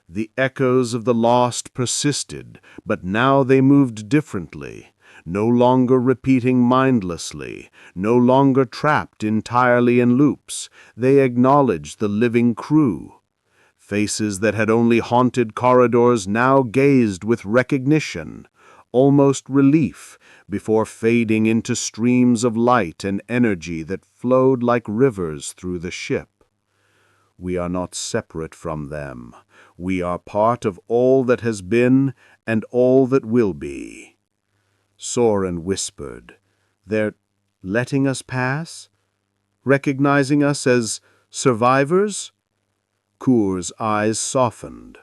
The echoes of the lost persisted, but now they moved differently. No longer repeating mindlessly, no longer trapped entirely in loops, they acknowledged the living crew. Faces that had only haunted corridors now gazed with recognition, almost relief, before fading into streams of light and energy that flowed like rivers through the ship. We are not separate from them. We are part of all that has been and all that will be. Soren whispered, "They're letting us pass? Recognizing us as survivors?" Kur's eyes softened.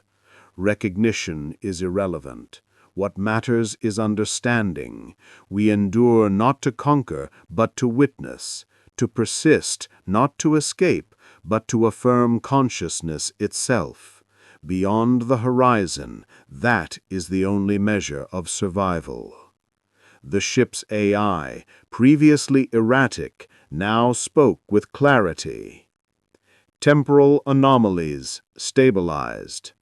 Recognition is irrelevant. What matters is understanding. We endure not to conquer, but to witness, to persist, not to escape, but to affirm consciousness itself. Beyond the horizon, that is the only measure of survival. The ship's AI, previously erratic, now spoke with clarity. Temporal anomalies stabilized.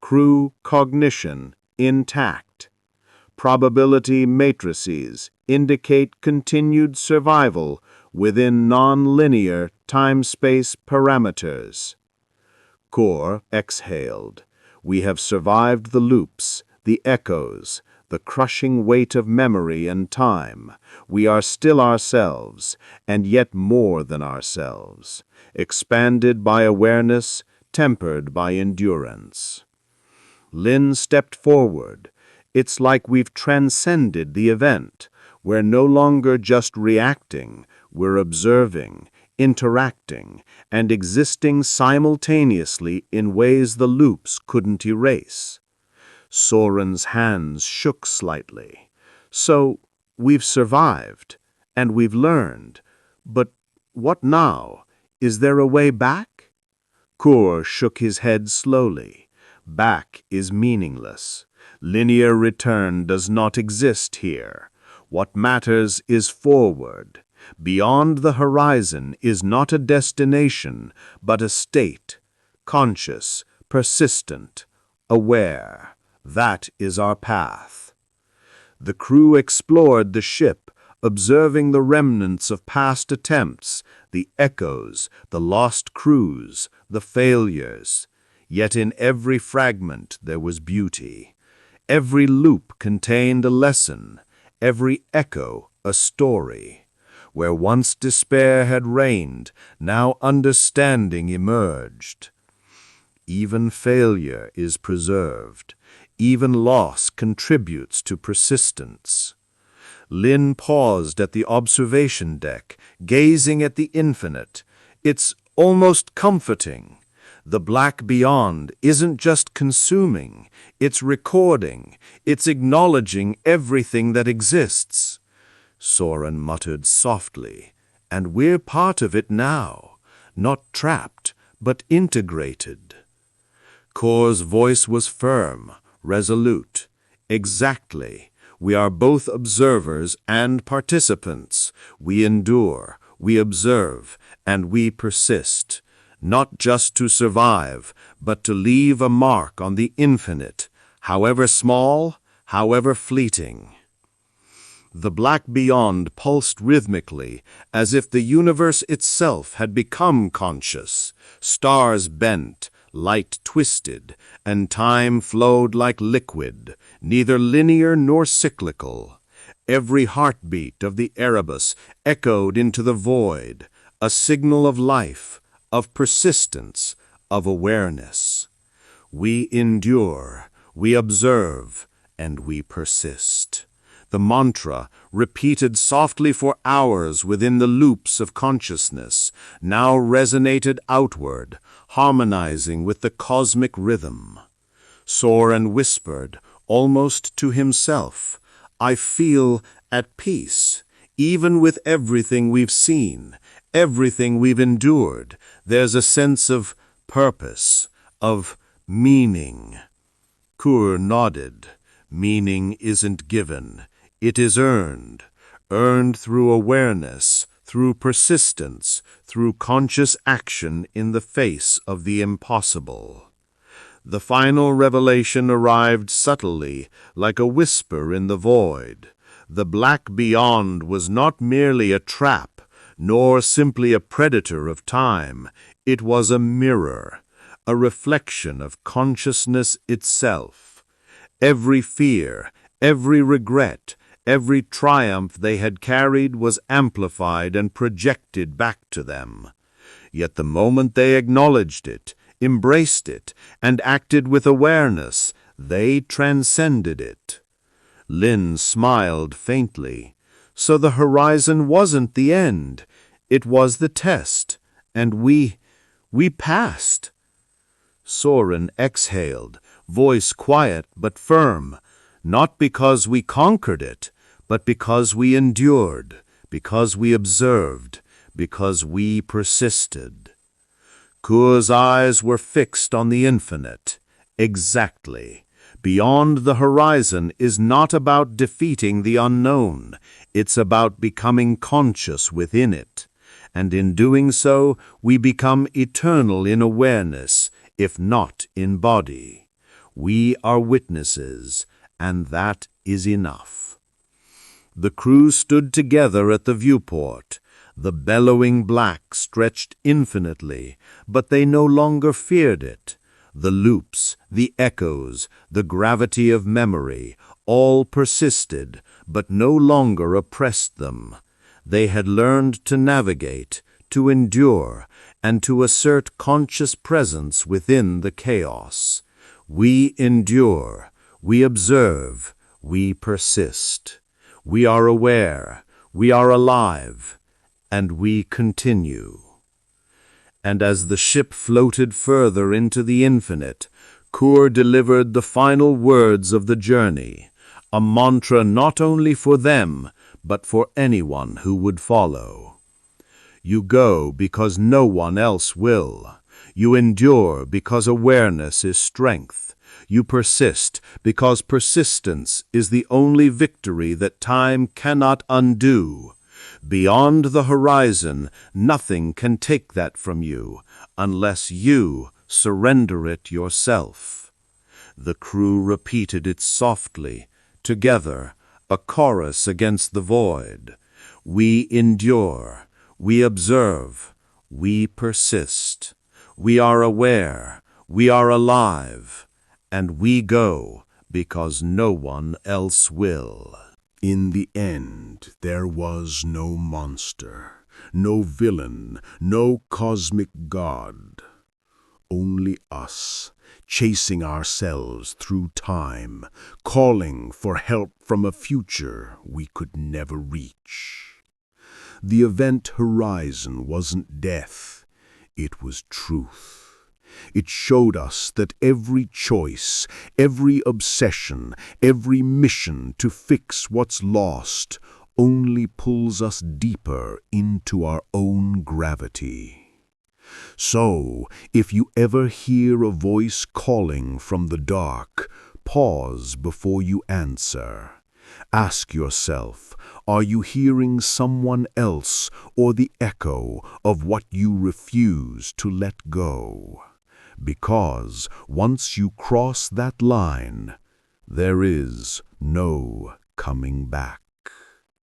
Crew cognition intact. Probability matrices indicate continued survival within non-linear time-space parameters. Kor exhaled. We have survived the loops, the echoes, the crushing weight of memory and time. We are still ourselves, and yet more than ourselves, expanded by awareness, tempered by endurance. Lin stepped forward. It's like we've transcended the event. We're no longer just reacting, we're observing, interacting, and existing simultaneously in ways the loops couldn't erase. Soren's hands shook slightly. So, we've survived, and we've learned. But what now? Is there a way back? Kur shook his head slowly. Back is meaningless. Linear return does not exist here. What matters is forward. Beyond the horizon is not a destination, but a state. Conscious, persistent, aware. That is our path. The crew explored the ship, observing the remnants of past attempts, the echoes, the lost crews, the failures. Yet in every fragment there was beauty. Every loop contained a lesson, every echo a story. Where once despair had reigned, now understanding emerged. Even failure is preserved. Even loss contributes to persistence. Lin paused at the observation deck, gazing at the infinite. It's almost comforting. The black beyond isn't just consuming, it's recording, it's acknowledging everything that exists. Soren muttered softly, and we're part of it now, not trapped, but integrated. Kor's voice was firm, resolute. Exactly. We are both observers and participants. We endure, we observe, and we persist. Not just to survive, but to leave a mark on the infinite, however small, however fleeting. The black beyond pulsed rhythmically, as if the universe itself had become conscious. Stars bent, light twisted, and time flowed like liquid, neither linear nor cyclical. Every heartbeat of the Erebus echoed into the void, a signal of life, of persistence, of awareness. We endure, we observe, and we persist. The mantra, repeated softly for hours within the loops of consciousness, now resonated outward, harmonizing with the cosmic rhythm. Soren whispered, almost to himself, I feel at peace. Even with everything we've seen, everything we've endured, there's a sense of purpose, of meaning. Kur nodded. Meaning isn't given. It is earned. Earned through awareness, through persistence, through conscious action in the face of the impossible. The final revelation arrived subtly, like a whisper in the void. The black beyond was not merely a trap, nor simply a predator of time. It was a mirror, a reflection of consciousness itself. Every fear, every regret, every triumph they had carried was amplified and projected back to them. Yet the moment they acknowledged it, embraced it, and acted with awareness, they transcended it. Lin smiled faintly. So the horizon wasn't the end. It was the test. And we passed. Soren exhaled, voice quiet but firm. Not because we conquered it, but because we endured, because we observed, because we persisted. Kur's eyes were fixed on the infinite. Exactly. Beyond the horizon is not about defeating the unknown. It's about becoming conscious within it. And in doing so, we become eternal in awareness, if not in body. We are witnesses, and that is enough. The crew stood together at the viewport. The bellowing black stretched infinitely, but they no longer feared it. The loops, the echoes, the gravity of memory, all persisted, but no longer oppressed them. They had learned to navigate, to endure, and to assert conscious presence within the chaos. We endure, we observe, we persist. We are aware, we are alive, and we continue. And as the ship floated further into the infinite, Kur delivered the final words of the journey, a mantra not only for them, but for anyone who would follow. You go because no one else will. You endure because awareness is strength. You persist because persistence is the only victory that time cannot undo. Beyond the horizon, nothing can take that from you unless you surrender it yourself. The crew repeated it softly, together, a chorus against the void. We endure, we observe, we persist. We are aware, we are alive, and we go because no one else will. In the end, there was no monster, no villain, no cosmic god. Only us, chasing ourselves through time, calling for help from a future we could never reach. The event horizon wasn't death, it was truth. It showed us that every choice, every obsession, every mission to fix what's lost only pulls us deeper into our own gravity. So, if you ever hear a voice calling from the dark, pause before you answer. Ask yourself, are you hearing someone else or the echo of what you refuse to let go? Because once you cross that line, there is no coming back.